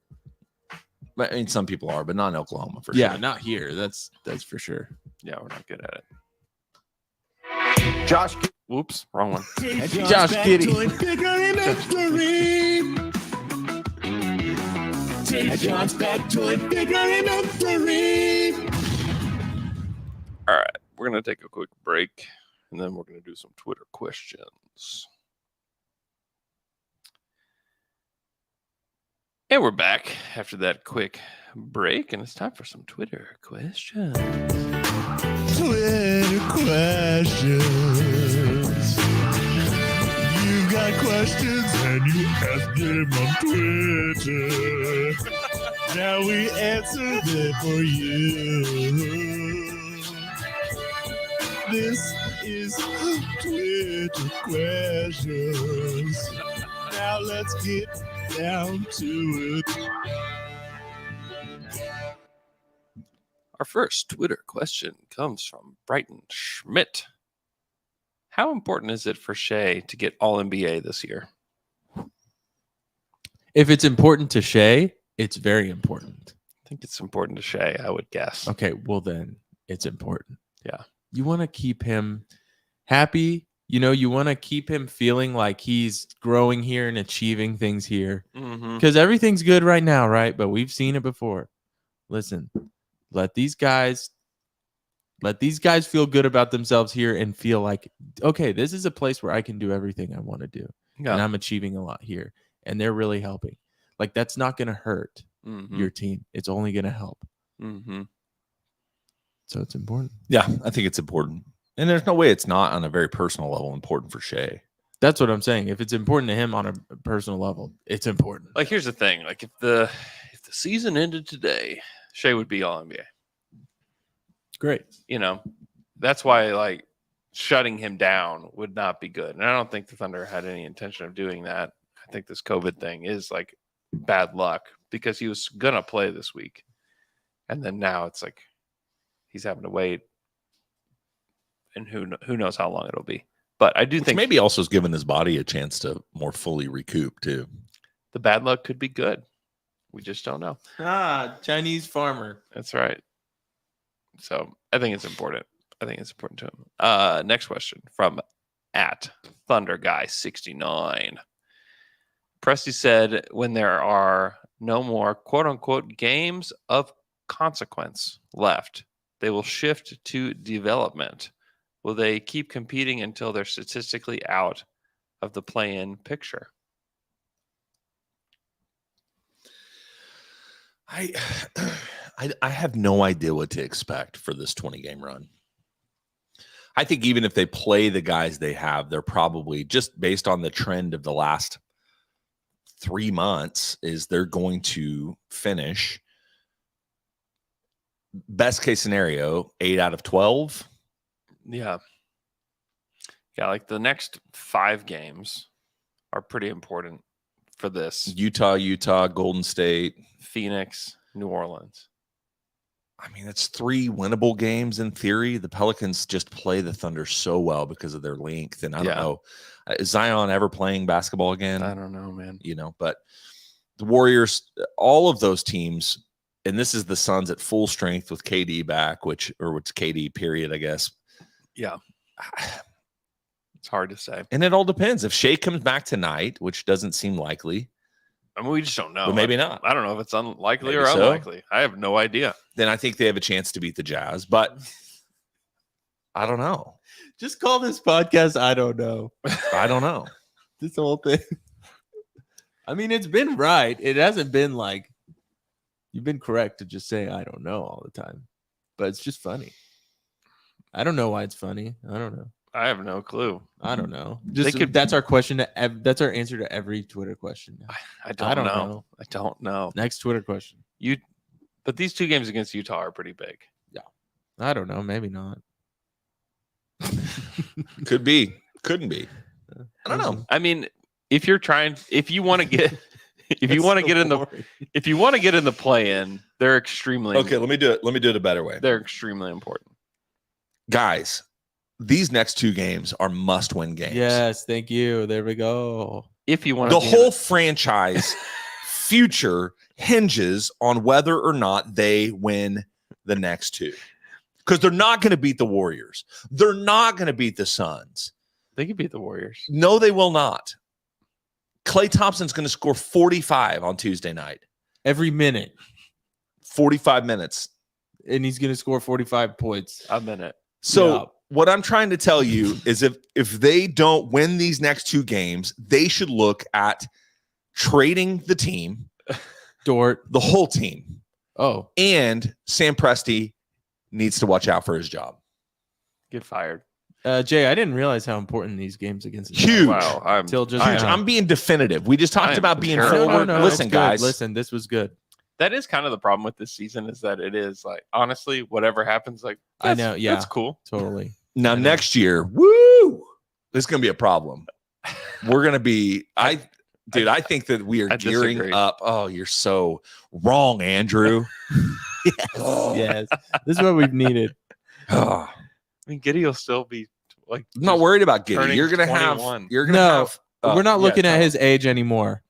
But I mean, some people are, but not in Oklahoma for Yeah, sure. not here. That's for sure. Yeah, we're not good at it. Josh, Whoops, wrong one. Take Josh back Giddey. to a bigger victory. Take John's back to a bigger victory. All right, we're gonna take a quick break, and then we're gonna do some Twitter questions. And we're back after that quick break, and it's time for some Twitter questions. Twitter questions. You got questions and you ask them on Twitter. Now we answer them for you. This is Twitter questions. Now let's get down to it. Our first Twitter question comes from Brighton Schmidt. How important is it for Shea to get All NBA this year? If it's important to Shea, it's very important. I think it's important to Shea, I would guess. Okay, well then it's important. Yeah. You want to keep him happy. You want to keep him feeling like he's growing here and achieving things here. Mm-hmm. Because everything's good right now, right? But we've seen it before. Listen, let these guys feel good about themselves here and feel like, okay, this is a place where I can do everything I want to do. Yeah. And I'm achieving a lot here. And they're really helping. Like, that's not going to hurt Mm-hmm. your team. It's only going to help. Mm-hmm. So it's important. Yeah, I think it's important. And there's no way it's not on a very personal level important for Shea. That's what I'm saying. If it's important to him on a personal level, it's important. Like, here's the thing. Like, if the season ended today, Shea would be All NBA. Great. That's why, like, shutting him down would not be good. And I don't think the Thunder had any intention of doing that. I think this COVID thing is like bad luck because he was going to play this week. And then now it's like he's having to wait. And who knows how long it'll be. But I do think Maybe also has given his body a chance to more fully recoup too. the bad luck could be good. We just don't know. Chinese farmer. That's right. So I think it's important. I think it's important to him. Next question from @ThunderGuy69. Presti said, when there are no more quote unquote games of consequence left, they will shift to development. Will they keep competing until they're statistically out of the play-in picture? I have no idea what to expect for this 20-game run. I think even if they play the guys they have, they're probably, just based on the trend of the last 3 months, is they're going to finish, best case scenario, 8 out of 12. Yeah. Yeah, like the next 5 games are pretty important for this. Utah, Golden State, Phoenix, New Orleans. I mean, it's 3 winnable games in theory. The Pelicans just play the Thunder so well because of their length. And I don't know, is Zion ever playing basketball again? I don't know, man. But the Warriors, all of those teams, and this is the Suns at full strength with KD back, or it's KD period, I guess. Yeah. It's hard to say. And it all depends. If Shea comes back tonight, which doesn't seem likely, I mean, we just don't know. but maybe not. I don't know if it's unlikely Maybe or so. unlikely. I have no idea. Then I think they have a chance to beat the Jazz. But I don't know. Just call this podcast I don't know. I don't know. This whole thing. I mean, it's been right. It hasn't been like You've been correct to just say I don't know all the time, but it's just funny. I don't know why it's funny. I don't know. I have no clue. I don't know. Just could- that's our question. That's our answer to every Twitter question. now. I don't know. know. I don't know. Next Twitter question. But these 2 games against Utah are pretty big. I don't know. Maybe not. Could be. Couldn't be. I don't know. I mean, if you want to get in the play-in, they're extremely Okay, let me do it. Let me do it a better way. They're extremely important. Guys, these next 2 games are must-win games. Yes, thank you. There we go. If you want The whole franchise future hinges on whether or not they win the next 2. Because they're not going to beat the Warriors. They're not going to beat the Suns. they could beat the Warriors. No, they will not. Klay Thompson's going to score 45 on Tuesday night. Every minute, 45 minutes. and he's going to score 45 points. A minute. So Yeah. what I'm trying to tell you is if they don't win these next 2 games, they should look at trading the team, Dort. the whole team, Oh, and Sam Presti needs to watch out for his job. Get fired. Jay, I didn't realize how important these games against the Huge. Wow. I'm Till just Huge. now. I'm being definitive. We just talked I'm about being terrible. forward. No, Listen, it's good. guys. Listen, this was good. That is kind of the problem with this season is that it is like honestly, whatever happens, like I know, yeah. that's cool. Totally. Now I know. next year, woo, this is going to be a problem. We're going to be. I think that we are I gearing disagree. up. Oh, you're so wrong, Andrew. Oh. Yes, this is what we've needed. Oh. I mean, Giddy will still be like I'm not just worried about Giddy. turning You're gonna 21. have. You're gonna No, have. We're not yeah, looking at tell his age anymore.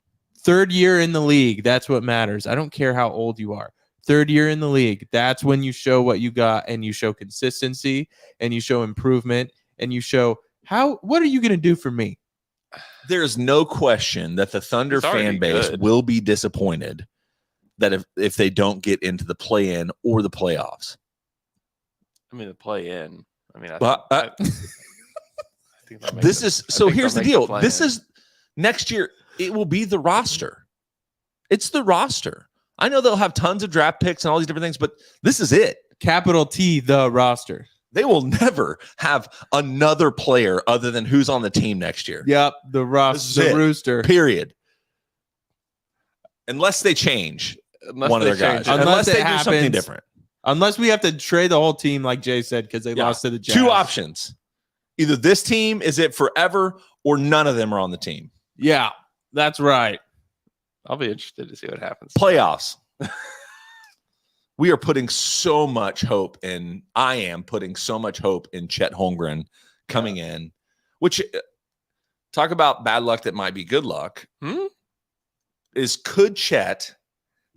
3rd year in the league. That's what matters. I don't care how old you are. 3rd year in the league. That's when you show what you got and you show consistency and you show improvement and you show what are you going to do for me? There's no question that the Thunder He's already fan base good. will be disappointed that if they don't get into the play-in or the playoffs. I mean, the play in. I mean, But, I think that makes This it- is I so. think Here's the they'll make deal. play-in. This is next year. It will be the roster. It's the roster. I know they'll have tons of draft picks and all these different things, but this is it. Capital T, the roster. They will never have another player other than who's on the team next year. Yep, the This roster, is the it. rooster. Period. Unless they change Unless one of they their change guys. it. Unless Unless they it do something happens. different. Unless we have to trade the whole team, like Jay said, because they Yeah. lost to the Jazz. 2 options. Either this team is it forever or none of them are on the team. Yeah, that's right. I'll be interested to see what happens. Playoffs. We are putting so much hope in. I am putting so much hope in Chet Holmgren coming in, which talk about bad luck that might be good luck. Could Chet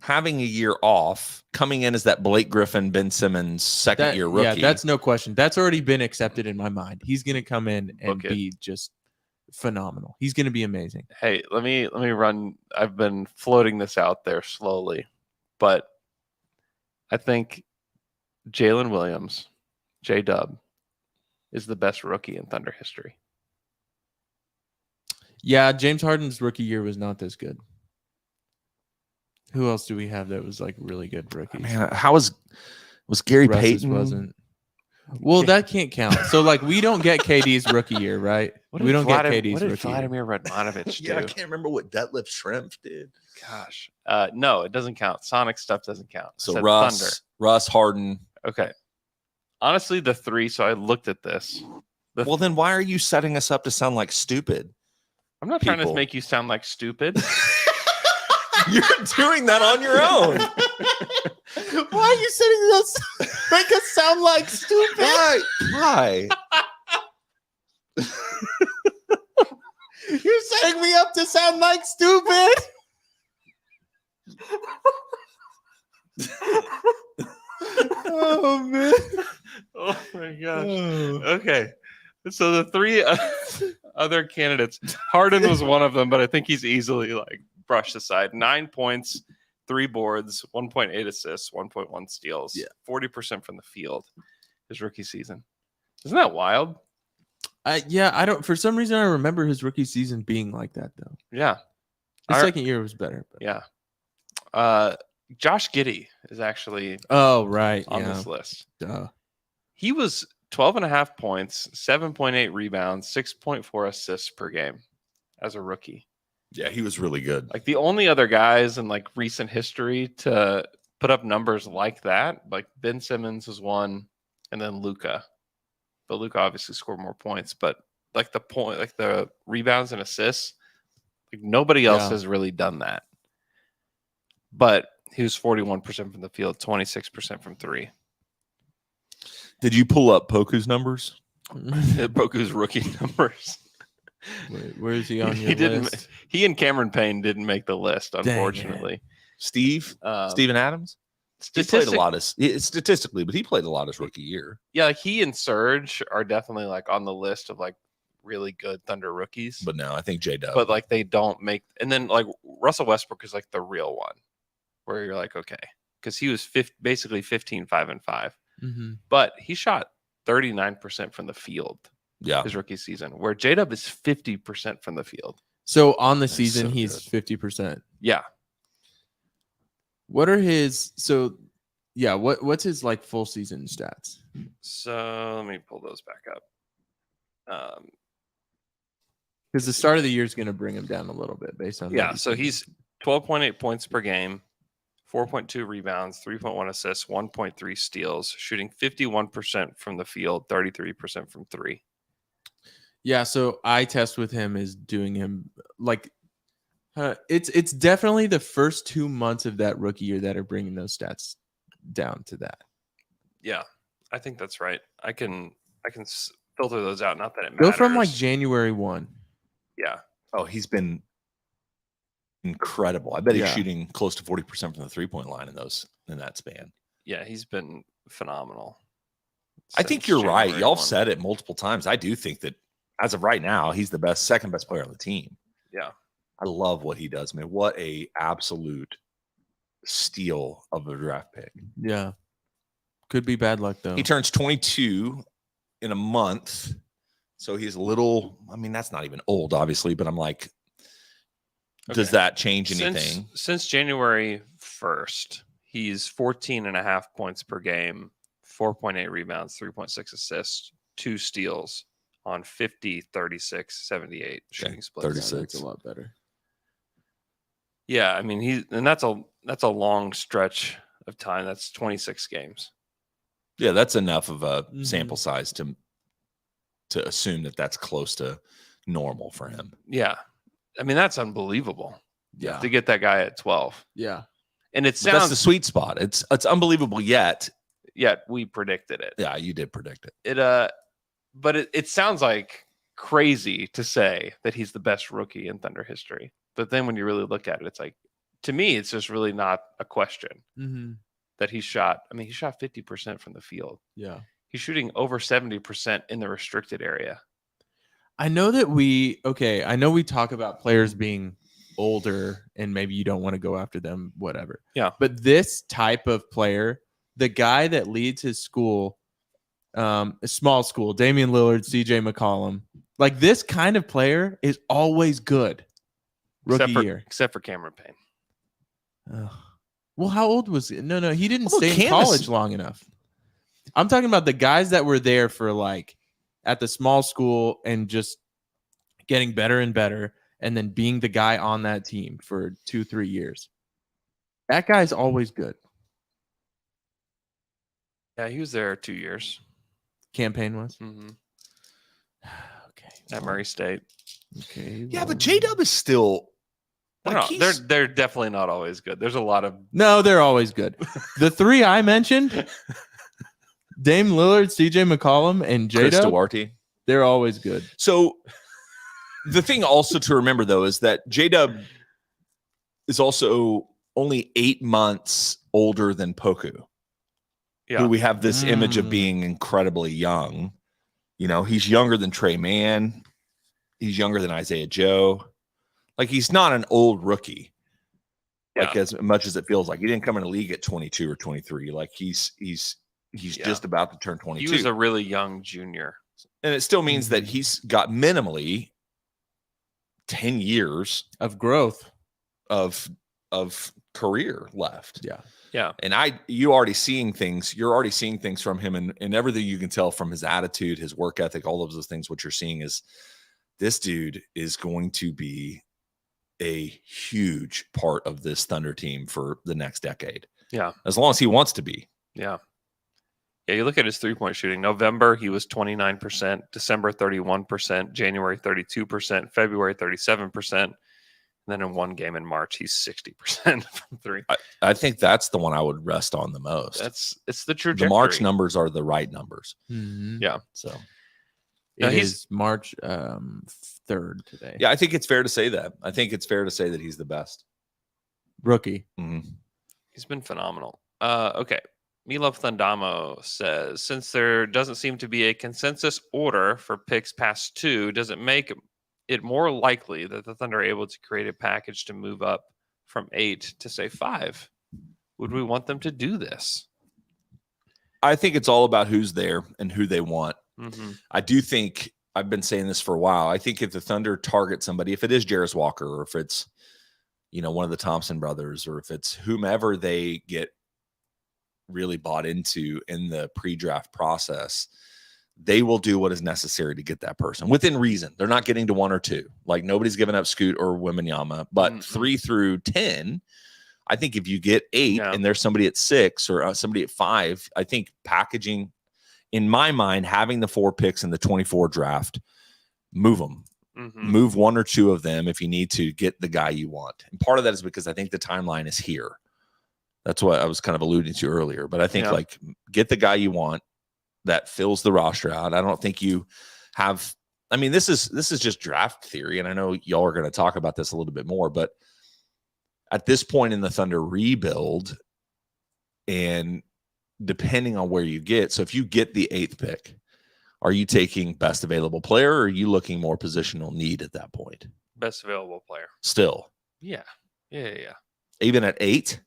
having a year off coming in as that Blake Griffin, Ben Simmons second year rookie? Yeah, that's no question. That's already been accepted in my mind. He's going to come in and Okay. be just phenomenal. He's going to be amazing. Hey, let me run. I've been floating this out there slowly, but I think Jalen Williams, J-Dub, is the best rookie in Thunder history. Yeah, James Harden's rookie year was not this good. Who else do we have that was like really good rookies? Man, how was Gary Russ's Payton? wasn't. Well, that can't count. So like we don't get KD's rookie year, right? We don't get KD's What did rookie year. Vladimir Radmanovich do? Yeah, I can't remember what Detlef Schrempf did. Gosh, no, it doesn't count. Sonic stuff doesn't count. I So said Russ, Harden. Thunder. Okay. Honestly, the 3. So I looked at this. Well, then why are you setting us up to sound like stupid? I'm not trying to people. make you sound like stupid. You're doing that on your own. Why are you sitting this? Make us sound like stupid. Why? You're setting me up to sound like stupid. Oh man. Oh my gosh. Okay. So the 3 other candidates, Harden was one of them, but I think he's easily like brushed aside. 9 points, 3 boards, 1.8 assists, 1.1 steals, 40% from the field his rookie season. Isn't that wild? Yeah, I don't. For some reason, I remember his rookie season being like that, though. Yeah. His Our- second year was better. But. Yeah. Josh Giddey is actually Oh, right. on yeah. this list. Duh. He was 12.5 points, 7.8 rebounds, 6.4 assists per game as a rookie. Yeah, he was really good. Like the only other guys in like recent history to put up numbers like that, like Ben Simmons was one, and then Luka. But Luka obviously scored more points. But like the rebounds and assists, like nobody else has really done that. But he was 41% from the field, 26% from three. Did you pull up Poku's numbers? Poku's rookie numbers. Wait, where is he on your He didn't. list? He and Cameron Payne didn't make the list, unfortunately. Steven Adams? He played a Statistic- lot of statistically, but he played a lot his rookie year. Yeah, like he and Serge are definitely like on the list of like really good Thunder rookies. But no, I think J-Dub. But like they don't make, and then like Russell Westbrook is like the real one, where you're like, okay, because he was basically 15, 5, and 5, but he shot 39% from the field. Yeah, his rookie season, where J-Dub is 50% from the field. So on the season, so he's 50%. Yeah. What are his? So, yeah. What's his like full season stats? So let me pull those back up. Because the start of the year is going to bring him down a little bit based on So he's 12.8 points per game, 4.2 rebounds, 3.1 assists, 1.3 steals, shooting 51% from the field, 33% from three. Yeah, so eye test with him is doing him like it's definitely the first 2 months of that rookie year that are bringing those stats down to that. Yeah, I think that's right. I can filter those out. Not that it Go matters. from like January 1. Yeah. Oh, he's been incredible. I bet he's shooting close to 40% from the 3-point line in that span. Yeah, he's been phenomenal. I think you're right. Y'all said it multiple times. I do think that as of right now, he's the second best player on the team. Yeah. I love what he does, man. What a absolute steal of a draft pick. Yeah. Could be bad luck though. He turns 22 in a month. So he's a little, I mean, that's not even old, obviously, but I'm like, does that change anything? Since January 1st, he's 14.5 points per game, 4.8 rebounds, 3.6 assists, 2 steals on 50, 36, 78 shooting splits. 36. That's a lot better. Yeah, I mean that's a long stretch of time. That's 26 games. Yeah, that's enough of a sample size to assume that that's close to normal for him. Yeah. I mean, that's unbelievable. Yeah. To get that guy at 12. Yeah. And it But that's sounds the sweet spot. It's unbelievable yet we predicted it. Yeah, you did predict it. But it sounds like crazy to say that he's the best rookie in Thunder history. But then when you really look at it, it's like, to me, it's just really not a question that he shot 50% from the field. Yeah. He's shooting over 70% in the restricted area. I know that we talk about players being older and maybe you don't want to go after them, whatever. Yeah. But this type of player, the guy that leads his school, a small school, Damian Lillard, CJ McCollum, like this kind of player is always good. Except for Cameron Payne. Well, how old was he? No, he didn't Well, stay in college long enough. I'm talking about the guys that were there for like at the small school and just getting better and better and then being the guy on that team for 2-3 years. That guy's always good. Yeah, he was there 2 years. Campaign was? Mm-hmm. Okay. At Murray State. Okay. Yeah, but J-Dub is still They're definitely not always good. There's a lot of No, they're always good. The three I mentioned, Dame Lillard, CJ McCollum, and Chris J-Dub, Duarte. they're always good. So the thing also to remember, though, is that J-Dub is also only 8 months older than Poku. Yeah. Who we have this image of being incredibly young. You know, he's younger than Trey Mann. He's younger than Isaiah Joe. Like, he's not an old rookie. Like, as much as it feels like. He didn't come in the league at 22 or 23. Like, he's just about to turn 22. He was a really young junior. And it still means that he's got minimally 10 years of growth of career left. Yeah. Yeah. And you're already seeing things from him, and everything you can tell from his attitude, his work ethic, all of those things. What you're seeing is this dude is going to be a huge part of this Thunder team for the next decade. Yeah. As long as he wants to be. Yeah. Yeah, you look at his 3-point shooting. November, he was 29%. December, 31%. January, 32%. February, 37%. And then in one game in March, he's 60% from three. I think that's the one I would rest on the most. It's the trajectory. The March numbers are the right numbers. Mm-hmm. Yeah. So it is March 3rd today. yeah, I think it's fair to say that. I think it's fair to say that he's the best Rookie. Mm-hmm. He's been phenomenal. Okay. Milov Thundamo says, since there doesn't seem to be a consensus order for picks past 2, does it make it more likely that the Thunder are able to create a package to move up from 8 to, say, 5? Would we want them to do this? I think it's all about who's there and who they want. Mm-hmm. I do think, I've been saying this for a while, I think if the Thunder target somebody, if it is Jarris Walker, or if it's, one of the Thompson brothers, or if it's whomever they get really bought into in the pre-draft process, they will do what is necessary to get that person within reason. They're not getting to 1 or 2. Like, nobody's giving up Scoot or Wembanyama, but 3 through 10, I think if you get 8 and there's somebody at 6 or somebody at 5, I think packaging, in my mind, having the 4 picks in the 24 draft, move them. Mm-hmm. Move 1 or 2 of them if you need to get the guy you want. And part of that is because I think the timeline is here. That's what I was kind of alluding to earlier. But I think like, get the guy you want that fills the roster out. I don't think you have, I mean, this is just draft theory. And I know y'all are going to talk about this a little bit more, but at this point in the Thunder rebuild, and depending on where you get, so if you get the 8th pick, are you taking best available player, or are you looking more positional need at that point? Best available player. Still. Yeah. Even at 8?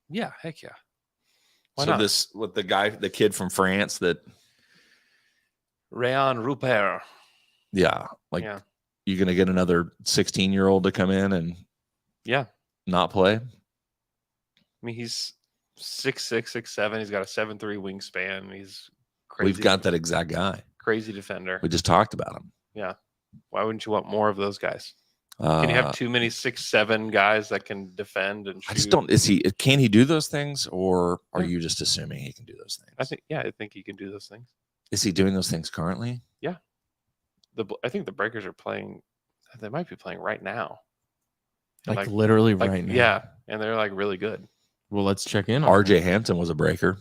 Yeah, heck yeah. Why so not? This with the kid from France that Rayon Rupert. Yeah. You're gonna get another 16-year-old to come in and not play. I mean, he's 6'6", 6'7". He's got a 7'3" wingspan. He's crazy. We've got that exact guy. Crazy defender. We just talked about him. Yeah. Why wouldn't you want more of those guys? Can you have too many 6'7" guys that can defend and shoot? I just don't. Can he do those things, or are you just assuming he can do those things? I think he can do those things. Is he doing those things currently? Yeah. I think the Breakers are playing. They might be playing right now. Like literally right now. Yeah, and they're like really good. Well, let's check in on RJ Hampton was a breaker.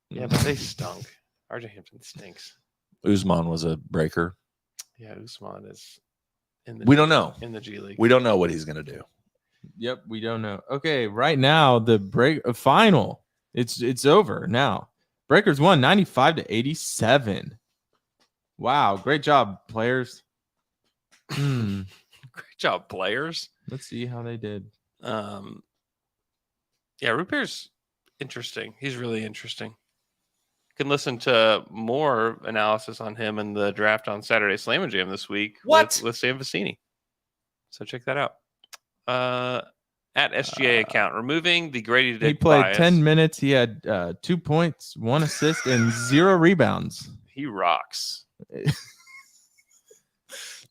Yeah, but they stunk. RJ Hampton stinks. Usman was a breaker. Yeah, Usman is. We don't know. In the G League. We don't know what he's going to do. Yep, we don't know. Okay, right now the final. It's over now. Breakers won 95-87. Wow, great job, players. Great job, players. Let's see how they did. Yeah, Rupert's interesting. He's really interesting. You can listen to more analysis on him in the draft on Saturday Slam and Jam this week. With Sam Vecini. So check that out. At SGA account, removing the Grady Dick He played bias. 10 minutes. He had 2 points, 1 assist, and 0 rebounds. He rocks.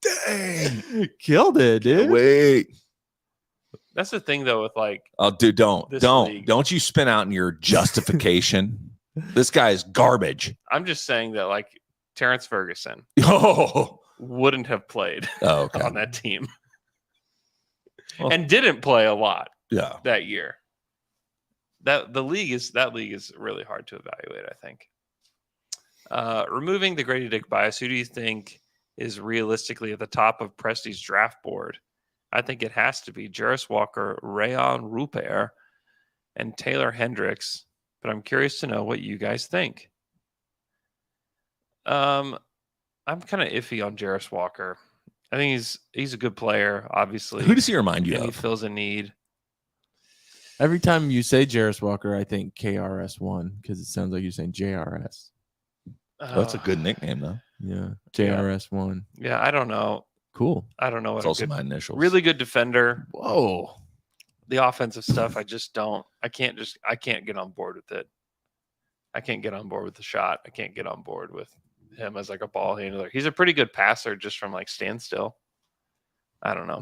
Dang. Killed it, dude. Wait. That's the thing, though, with Oh, dude, don't league. you spin out in your justification. This guy is garbage. I'm just saying that, Terrence Ferguson Oh, wouldn't have played okay. on that team. Well, and didn't play a lot yeah. that year. That league is really hard to evaluate, I think. Removing the Grady Dick bias, who do you think is realistically at the top of Presti's draft board? I think it has to be Jarris Walker, Rayon Rupert, and Taylor Hendricks. But I'm curious to know what you guys think. I'm kind of iffy on Jarris Walker. I think he's a good player, obviously. Who does he remind you and of? He fills a need. Every time you say Jarris Walker, I think KRS1 because it sounds like you're saying JRS. Oh, that's a good nickname, though. Yeah, JRS1. Yeah, I don't know. Cool. I don't know what It's also my initials. really good defender. Whoa. the offensive stuff, I can't get on board with it. I can't get on board with the shot. I can't get on board with him as like a ball handler. He's a pretty good passer just from like standstill. I don't know.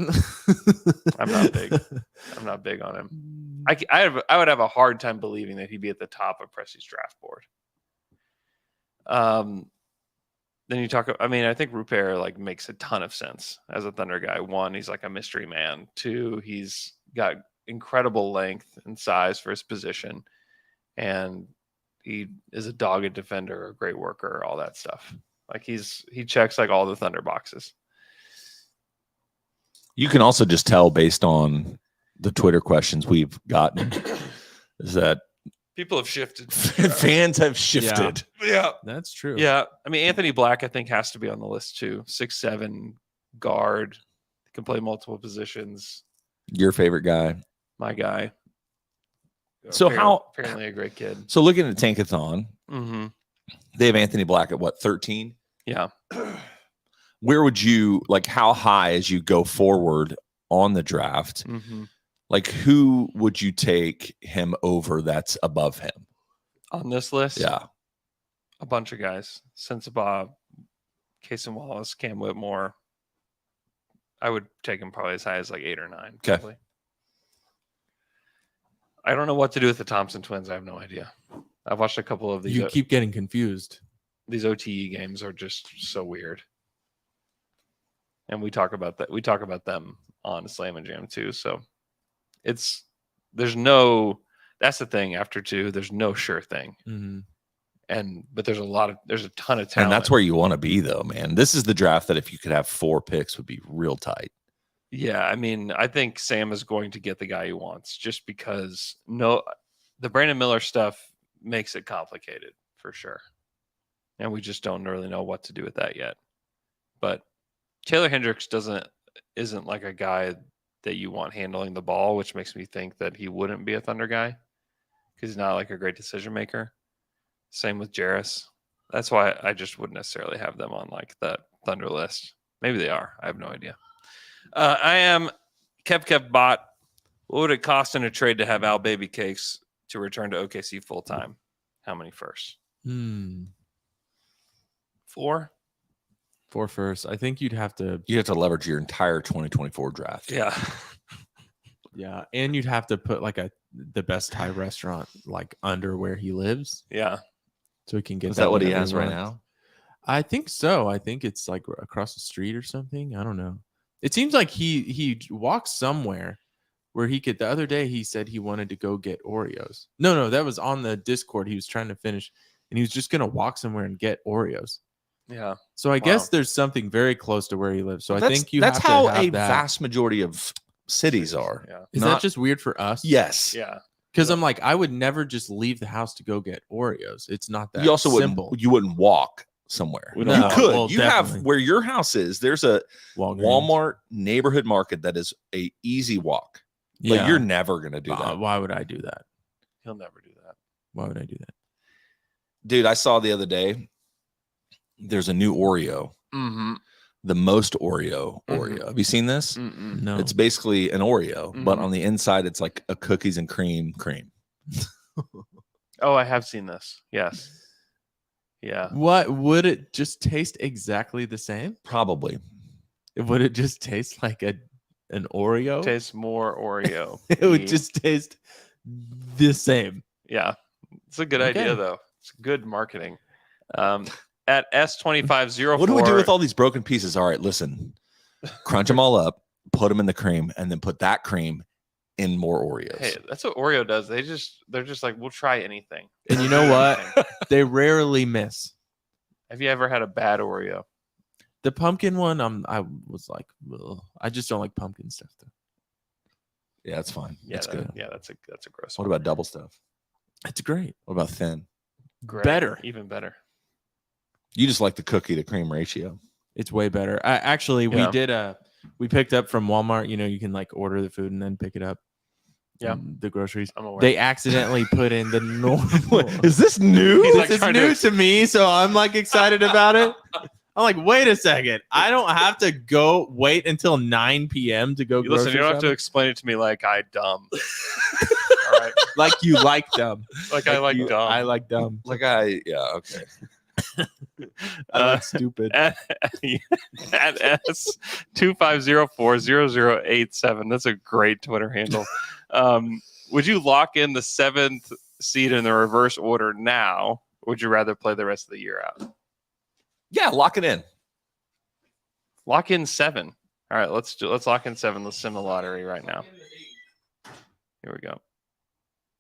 I'm not big on him. I would have a hard time believing that he'd be at the top of Pressie's draft board. Then you talk. I mean, I think Rupert like makes a ton of sense as a Thunder guy. One, he's like a mystery man. Two, he's got incredible length and size for his position, and he is a dogged defender, a great worker, all that stuff. Like he checks like all the Thunder boxes. You can also just tell based on the Twitter questions we've gotten is that people have shifted. Fans have shifted. Yeah, That's true. yeah. I mean, Anthony Black, I think, has to be on the list too. 6'7" guard, can play multiple positions. Your favorite guy. My guy. So apparently a great kid. So looking at Tankathon, Mm-hmm. they have Anthony Black at what, 13? Yeah. Where would you like? How high as you go forward on the draft? Mm-hmm. Like, who would you take him over that's above him? On this list? Yeah. A bunch of guys. Sensabaugh, Cason Wallace, Cam Whitmore. I would take him probably as high as like 8 or 9. Okay. Probably. I don't know what to do with the Thompson twins. I have no idea. I've watched a couple of these. You keep getting confused. These OTE games are just so weird. And we talk about that. We talk about them on Slam and Jam too. So that's the thing after 2, there's no sure thing. Mm-hmm. But there's a ton of talent. And that's where you want to be though, man. This is the draft that if you could have 4 picks would be real tight. Yeah. I mean, I think Sam is going to get the guy he wants just because the Brandon Miller stuff makes it complicated for sure. And we just don't really know what to do with that yet. But Taylor Hendricks isn't like a guy that you want handling the ball, which makes me think that he wouldn't be a Thunder guy because he's not like a great decision maker. Same with Jarris. That's why I just wouldn't necessarily have them on like the Thunder list. Maybe they are. I have no idea. I am Kev Bot. What would it cost in a trade to have Al Baby Cakes to return to OKC full time? How many firsts? 4? 4 first. I think you'd have to. You have to leverage your entire 2024 draft. Yeah. Yeah, and you'd have to put like the best Thai restaurant like under where he lives, Yeah. so he can get. Is that what he whenever has right wants. now? I think so. I think it's like across the street or something. I don't know. It seems like he walks somewhere where he could. The other day he said he wanted to go get Oreos. No, that was on the Discord. He was trying to finish, and he was just gonna walk somewhere and get Oreos. Yeah. So I guess there's something very close to where he lives. So I That's- think you that's have to how have a that. vast majority of cities are. Yeah. Is not- that just weird for us? Yes. Yeah. Because I'm like, I would never just leave the house to go get Oreos. It's not that You also simple. you wouldn't walk somewhere. We You don't walk. could. Well, you have definitely. where your house is. There's a Walgreens. Walmart neighborhood market that is a easy walk. But Yeah. you're never gonna do that, Why would I do that? He'll never do that. Why would I do that? dude. I saw the other day. There's a new Oreo. Mm-hmm. The most Oreo. Have you seen this? Mm-mm. No. It's basically an Oreo, but Mhm. on the inside, it's like a cookies and cream. Oh, I have seen this. Yes. Yeah. What would it just taste exactly the same? Probably. Would it just taste like an Oreo? Tastes more Oreo. It would just taste the same. Yeah. It's a good Okay. idea though. It's good marketing. At S2504. What do we do with all these broken pieces? All right, listen, crunch them all up, put them in the cream, and then put that cream in more Oreos. Hey, that's what Oreo does. They're just like, we'll try anything. And you know what? They rarely miss. Have you ever had a bad Oreo? The pumpkin one, I was like, ugh. I just don't like pumpkin stuff though. Yeah, that's fine. Yeah, That's good. Yeah, that's a gross What one. about double stuff? It's great. What about thin? Great. better? Even better. You just like the cookie to cream ratio. It's way better. Actually, Yeah. we picked up from Walmart. You know, you can like order the food and then pick it up. Yeah. from the groceries. I'm aware. They accidentally put in the normal. Is this new? He's This like is trying new to- to me, so I'm like excited about it. I'm like, wait a second. I don't have to go wait until 9 p.m. to go Listen, grocery you don't have to shopping? explain it to me like I dumb. All right. Like you like them. Like I like dumb. I like dumb. Okay. I like stupid. At S25040087. That's a great Twitter handle. Would you lock in the 7th seed in the reverse order now? Or would you rather play the rest of the year out? Yeah, lock it in. Lock in 7. All right, let's lock in 7. Let's sim the lottery right now. Here we go.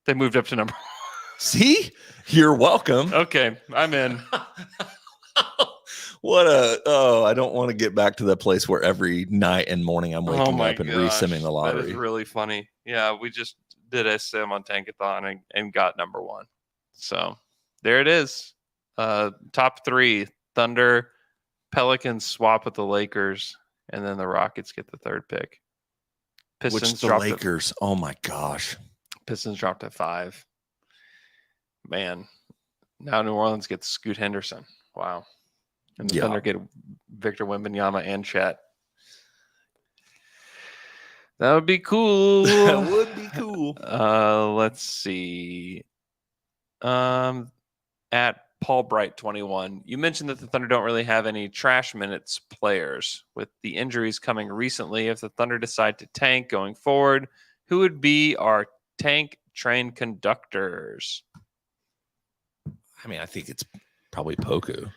They moved up to number. See? You're welcome. Okay, I'm in. I don't want to get back to that place where every night and morning I'm waking up and re-simming the lottery. That is really funny. Yeah, we just did a sim on Tankathon and got number 1. So there it is. Top 3: Thunder, Pelicans swap with the Lakers, and then the Rockets get the 3rd pick. Which the Lakers? Oh my gosh. Pistons dropped at 5. Man, now New Orleans gets Scoot Henderson. Wow. And the Thunder get Victor Wembanyama and Chet. That would be cool. That would be cool. Let's see. At Paul Bright 21, you mentioned that the Thunder don't really have any trash minutes players. With the injuries coming recently, if the Thunder decide to tank going forward, who would be our tank train conductors? I mean, I think it's probably Poku.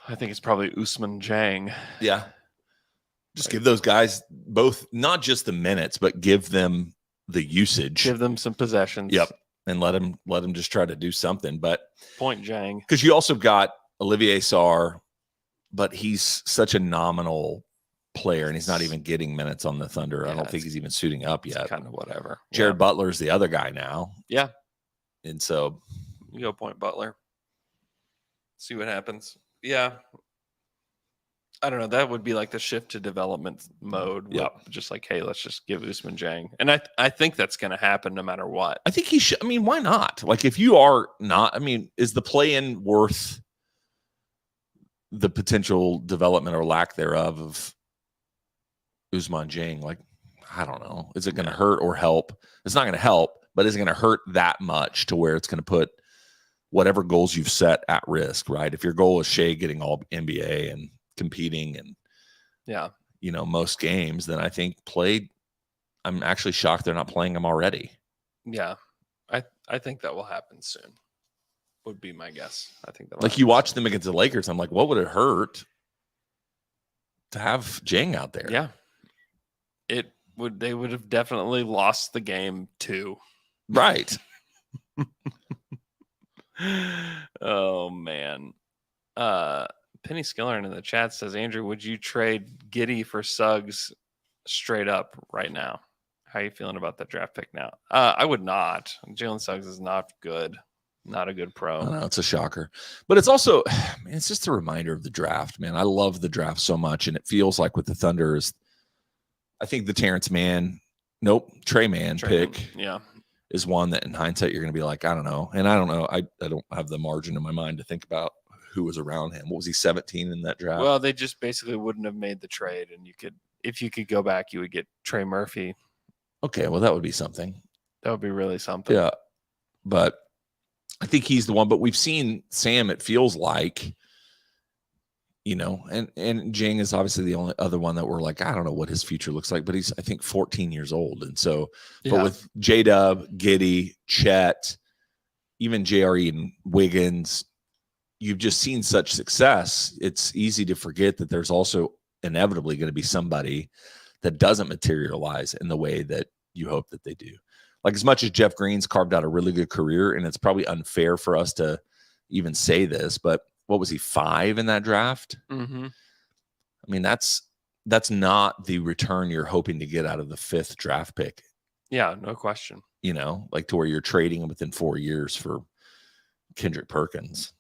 I think it's probably Usman Jang. Yeah. Just give those guys both, not just the minutes, but give them the usage. Give them some possessions. Yep. And let them just try to do something. But Point Jang. Because you also got Olivier Sarr, but he's such a nominal player and he's not even getting minutes on the Thunder. I don't think he's even suiting up yet. Kind of whatever. Jared Butler's the other guy now. Yeah. And so you go Point Butler. See what happens. Yeah. I don't know. That would be like the shift to development mode. Yeah. Just like, hey, let's just give Usman Jang. And I think that's going to happen no matter what. I think he should. I mean, why not? Like, if you are not, I mean, is the play-in worth the potential development or lack thereof of Usman Jang? Like, I don't know. Is it going to hurt or help? It's not going to help, but is it going to hurt that much to where it's going to put whatever goals you've set at risk, right? If your goal is Shea getting all NBA and competing and most games, then I think I'm actually shocked they're not playing him already. Yeah. I think that will happen soon. Would be my guess. I think that like you watch them against the Lakers, I'm like, what would it hurt to have Jang out there? Yeah. They would have definitely lost the game too. Right. Oh man. Penny Skillern in the chat says, Andrew, would you trade Giddey for Suggs straight up right now? How are you feeling about that draft pick now? I would not. Jalen Suggs is not good. Not a good pro. I know, it's a shocker. But it's also, man, it's just a reminder of the draft, man. I love the draft so much. And it feels like with the Thunder I think the Trey Mann pick is one that in hindsight you're going to be like, I don't know. And I don't know. I don't have the margin in my mind to think about who was around him. What was he, 17 in that draft? Well, they just basically wouldn't have made the trade. And if you could go back, you would get Trey Murphy. Okay, well, that would be something. That would be really something. Yeah. But I think he's the one. But we've seen Sam, it feels like, and Jang is obviously the only other one that we're like, I don't know what his future looks like, but he's, I think, 14 years old. And so, but with J-Dub, Giddey, Chet, even JRE and Wiggins, you've just seen such success. It's easy to forget that there's also inevitably going to be somebody that doesn't materialize in the way that you hope that they do. Like, as much as Jeff Green's carved out a really good career, and it's probably unfair for us to even say this, but what was he, 5 in that draft? Mm-hmm. I mean, that's not the return you're hoping to get out of the 5th draft pick. Yeah, no question. Like to where you're trading within 4 years for Kendrick Perkins.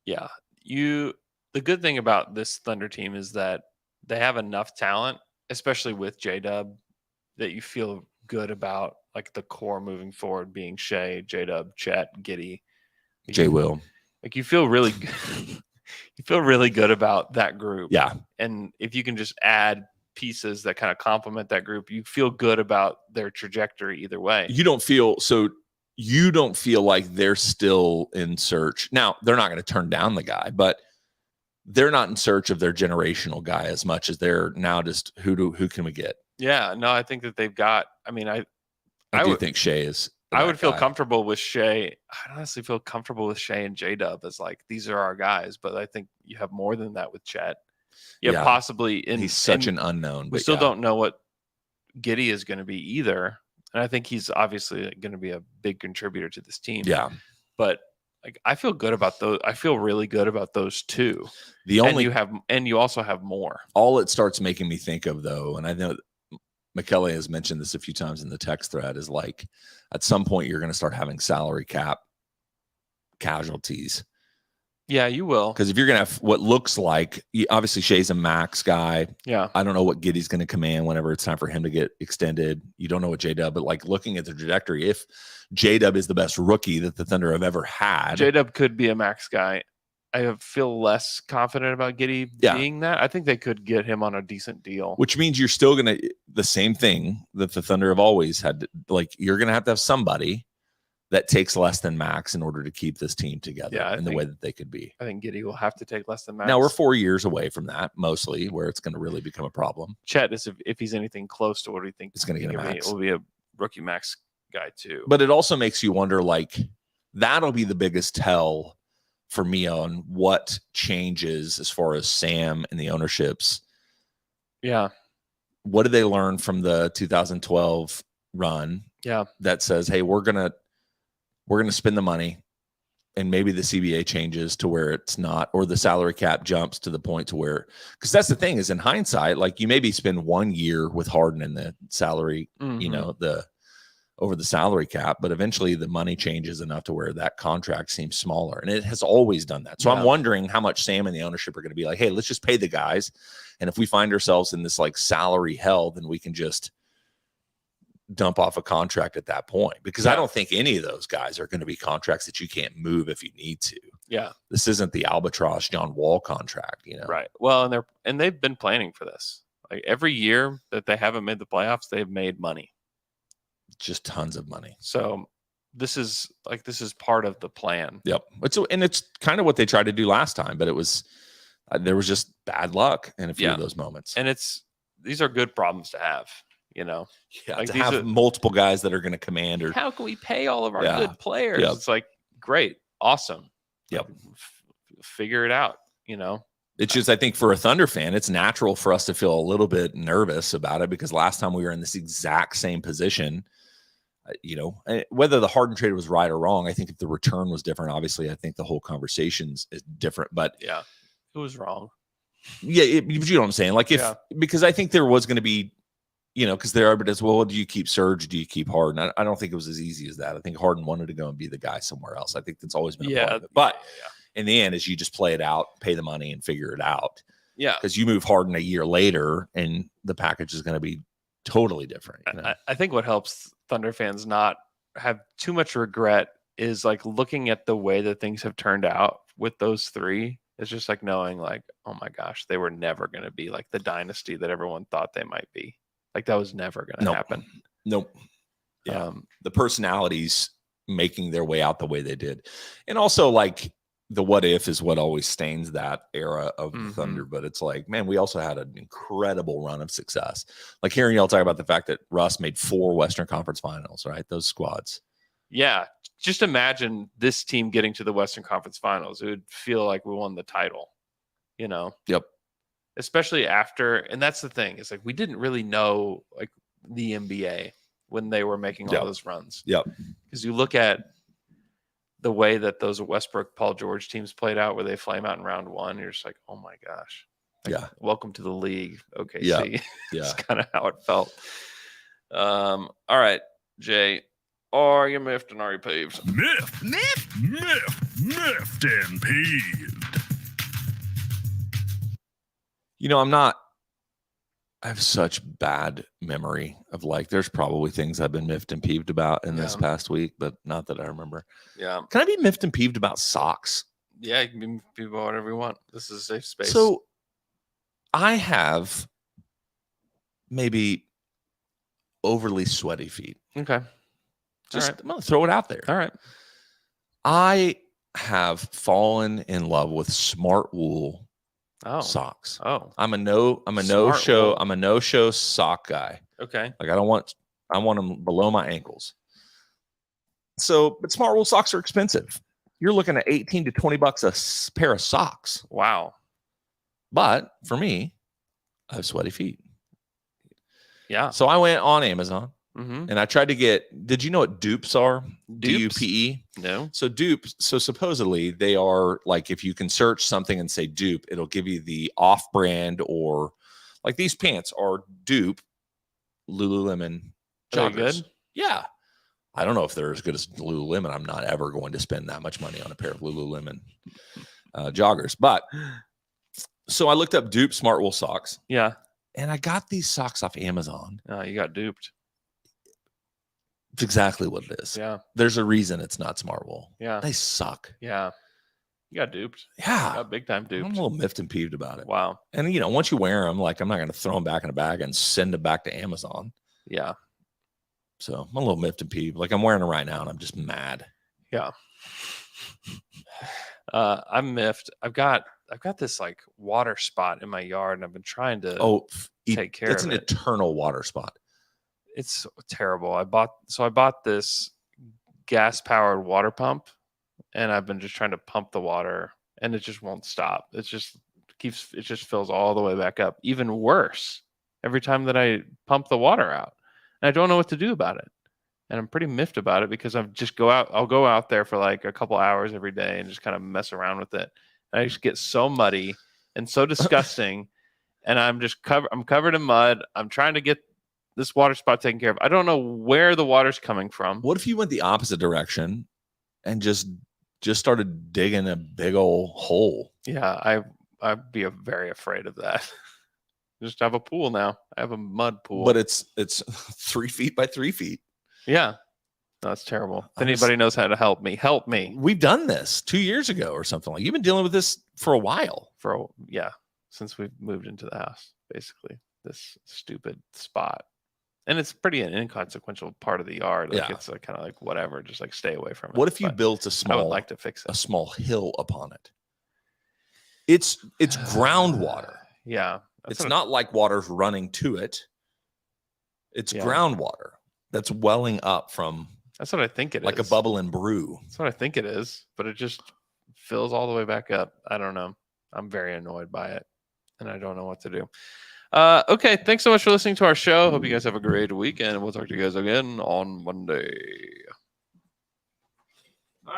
Yeah. The good thing about this Thunder team is that they have enough talent, especially with J-Dub, that you feel good about, like, the core moving forward being Shea, J-Dub, Chet, Giddey. J. Will. Like, you feel really good. you feel really good about that group. Yeah. And if you can just add pieces that kind of complement that group, you feel good about their trajectory either way. You don't feel like they're still in search. Now, they're not going to turn down the guy, but they're not in search of their generational guy as much as they're now just who can we get? Yeah, no, I think that they've got. I mean, I do would think Shea is. I would feel guy. comfortable with Shea. I honestly feel comfortable with Shea and J-Dub as like these are our guys, but I think you have more than that with Chet. Yeah, possibly. He's such an unknown. We still don't know what Giddey is going to be either, and I think he's obviously going to be a big contributor to this team. Yeah, but like I feel good about those. I feel really good about those two. And you also have more. All it starts making me think of though, and I know McKelly has mentioned this a few times in the text thread, is like at some point you're going to start having salary cap casualties. Yeah, you will. Because if you're going to have what looks like, obviously Shea's a max guy. Yeah. I don't know what Giddey's going to command whenever it's time for him to get extended. You don't know what J-Dub, but like looking at the trajectory, if J-Dub is the best rookie that the Thunder have ever had. J-Dub could be a max guy. I feel less confident about Giddey being that. I think they could get him on a decent deal. Which means you're still going to, the same thing that the Thunder have always had, like you're going to have somebody that takes less than max in order to keep this team together in the way that they could be. I think Giddey will have to take less than max. Now we're 4 years away from that, mostly, where it's going to really become a problem. Chet is if he's anything close to what he thinks it's going to get a max. It will be a rookie max guy too. But it also makes you wonder, like that'll be the biggest tell for me on what changes as far as Sam and the ownerships. Yeah. What did they learn from the 2012 run? Yeah. That says, hey, we're going to spend the money, and maybe the CBA changes to where it's not, or the salary cap jumps to the point to where, because that's the thing is in hindsight, like you maybe spend 1 year with Harden and the salary, you know, over the salary cap, but eventually the money changes enough to where that contract seems smaller, and it has always done that. So I'm wondering how much Sam and the ownership are going to be like, hey, let's just pay the guys. And if we find ourselves in this like salary hell, then we can just dump off a contract at that point, because I don't think any of those guys are going to be contracts that you can't move if you need to. Yeah. This isn't the albatross John Wall contract, you know? Right. Well, and they've been planning for this. Like every year that they haven't made the playoffs, they've made money. Just tons of money. So this is part of the plan. Yep. It's kind of what they tried to do last time, but it was, there was just bad luck in a few of those moments. And these are good problems to have. You know, like to have multiple guys that are going to command, or how can we pay all of our good players? Yep. It's like, great, awesome. Yep. Figure it out. You know, it's just, I think for a Thunder fan, it's natural for us to feel a little bit nervous about it, because last time we were in this exact same position, you know, whether the Harden trade was right or wrong, I think if the return was different, obviously I think the whole conversation is different, but yeah, it was wrong. Yeah. You know what I'm saying? Like because I think there was going to be, you know, because there are, but as well, do you keep Serge? Do you keep Harden? I don't think it was as easy as that. I think Harden wanted to go and be the guy somewhere else. I think that's always been a part of it. But in the end, is you just play it out, pay the money, and figure it out. Yeah. Because you move Harden a year later, and the package is going to be totally different. You know? I think what helps Thunder fans not have too much regret is like looking at the way that things have turned out with those three. It's just like knowing like, oh my gosh, they were never going to be like the dynasty that everyone thought they might be. Like that was never going to happen. Nope. Yeah. The personalities making their way out the way they did. And also like the what if is what always stains that era of the Thunder. But it's like, man, we also had an incredible run of success. Like hearing y'all talk about the fact that Russ made 4 Western Conference Finals, right? Those squads. Yeah. Just imagine this team getting to the Western Conference Finals. It would feel like we won the title, you know? Yep. Especially after, and that's the thing, it's like we didn't really know like the NBA when they were making all those runs. Yep. Because you look at the way that those Westbrook, Paul George teams played out, where they flame out in round 1, you're just like, oh my gosh. Like, welcome to the league. Okay. Yeah. That's kind of how it felt. All right, Jay. Are you miffed and are you peeved? Miffed and peeved. You know, I have such bad memory of like, there's probably things I've been miffed and peeved about in this past week, but not that I remember. Yeah. Can I be miffed and peeved about socks? Yeah, you can be whatever you want. This is a safe space. So I have maybe overly sweaty feet. okay. Just right. I'm gonna throw it out there. All right. I have fallen in love with smart wool Oh. socks. Oh. I'm a no Smart show. wool. I'm a no show sock guy. Okay. Like I want them below my ankles. So, but smart wool socks are expensive. You're looking at $18 to $20 a pair of socks. Wow. But for me, I have sweaty feet. Yeah. So I went on Amazon Mm-hmm. and I tried to get, did you know what dupes are? D-U-P-E? No. So dupes, so supposedly they are like, if you can search something and say dupe, it'll give you the off-brand, or like these pants are dupe Lululemon Are they joggers. good? Yeah. I don't know if they're as good as Lululemon. I'm not ever going to spend that much money on a pair of Lululemon joggers. But so I looked up dupe smart wool socks Yeah. and I got these socks off Amazon. You got duped. It's exactly what it is. Yeah. There's a reason it's not smart wool. Yeah. They suck. Yeah. You got duped. Yeah. Got big time I'm a duped. little miffed and peeved about it. Wow. And, you know, once you wear them, like, I'm not going to throw them back in a bag and send them back to Amazon. Yeah. So I'm a little miffed and peeved. Like, I'm wearing them right now and I'm just mad. Yeah. I'm miffed. I've got this like water spot in my yard, and I've been trying to take care it's of an it. eternal water spot. It's terrible. I bought this gas powered water pump, and I've been just trying to pump the water, and it just won't stop. It just fills all the way back up. Even worse, every time that I pump the water out, and I don't know what to do about it. And I'm pretty miffed about it because I'll go out there for like a couple hours every day and just kind of mess around with it. And I just get so muddy and so disgusting. And I'm covered in mud. I'm trying to get this water spot taken care of. I don't know where the water's coming from. What if you went the opposite direction and just started digging a big old hole? Yeah, I'd be very afraid of that. Just have a pool now. I have a mud pool. But it's 3 feet by 3 feet. Yeah. No, that's terrible. If anybody knows how to help me, help me. We've done this 2 years ago or something. Like, you've been dealing with this for a while. Since we've moved into the house, basically, this stupid spot. And it's pretty an inconsequential part of the yard. Like, it's like, kind of like whatever, just like stay away from it. What if you But built I would like to fix it. a small hill upon it? It's groundwater. Yeah. It's not like water's running to it. It's groundwater that's welling up from. That's what I think it is. Like a bubble and brew. That's what I think it is, but it just fills all the way back up. I don't know. I'm very annoyed by it, and I don't know what to do. Okay, thanks so much for listening to our show. Hope you guys have a great weekend. We'll talk to you guys again on Monday.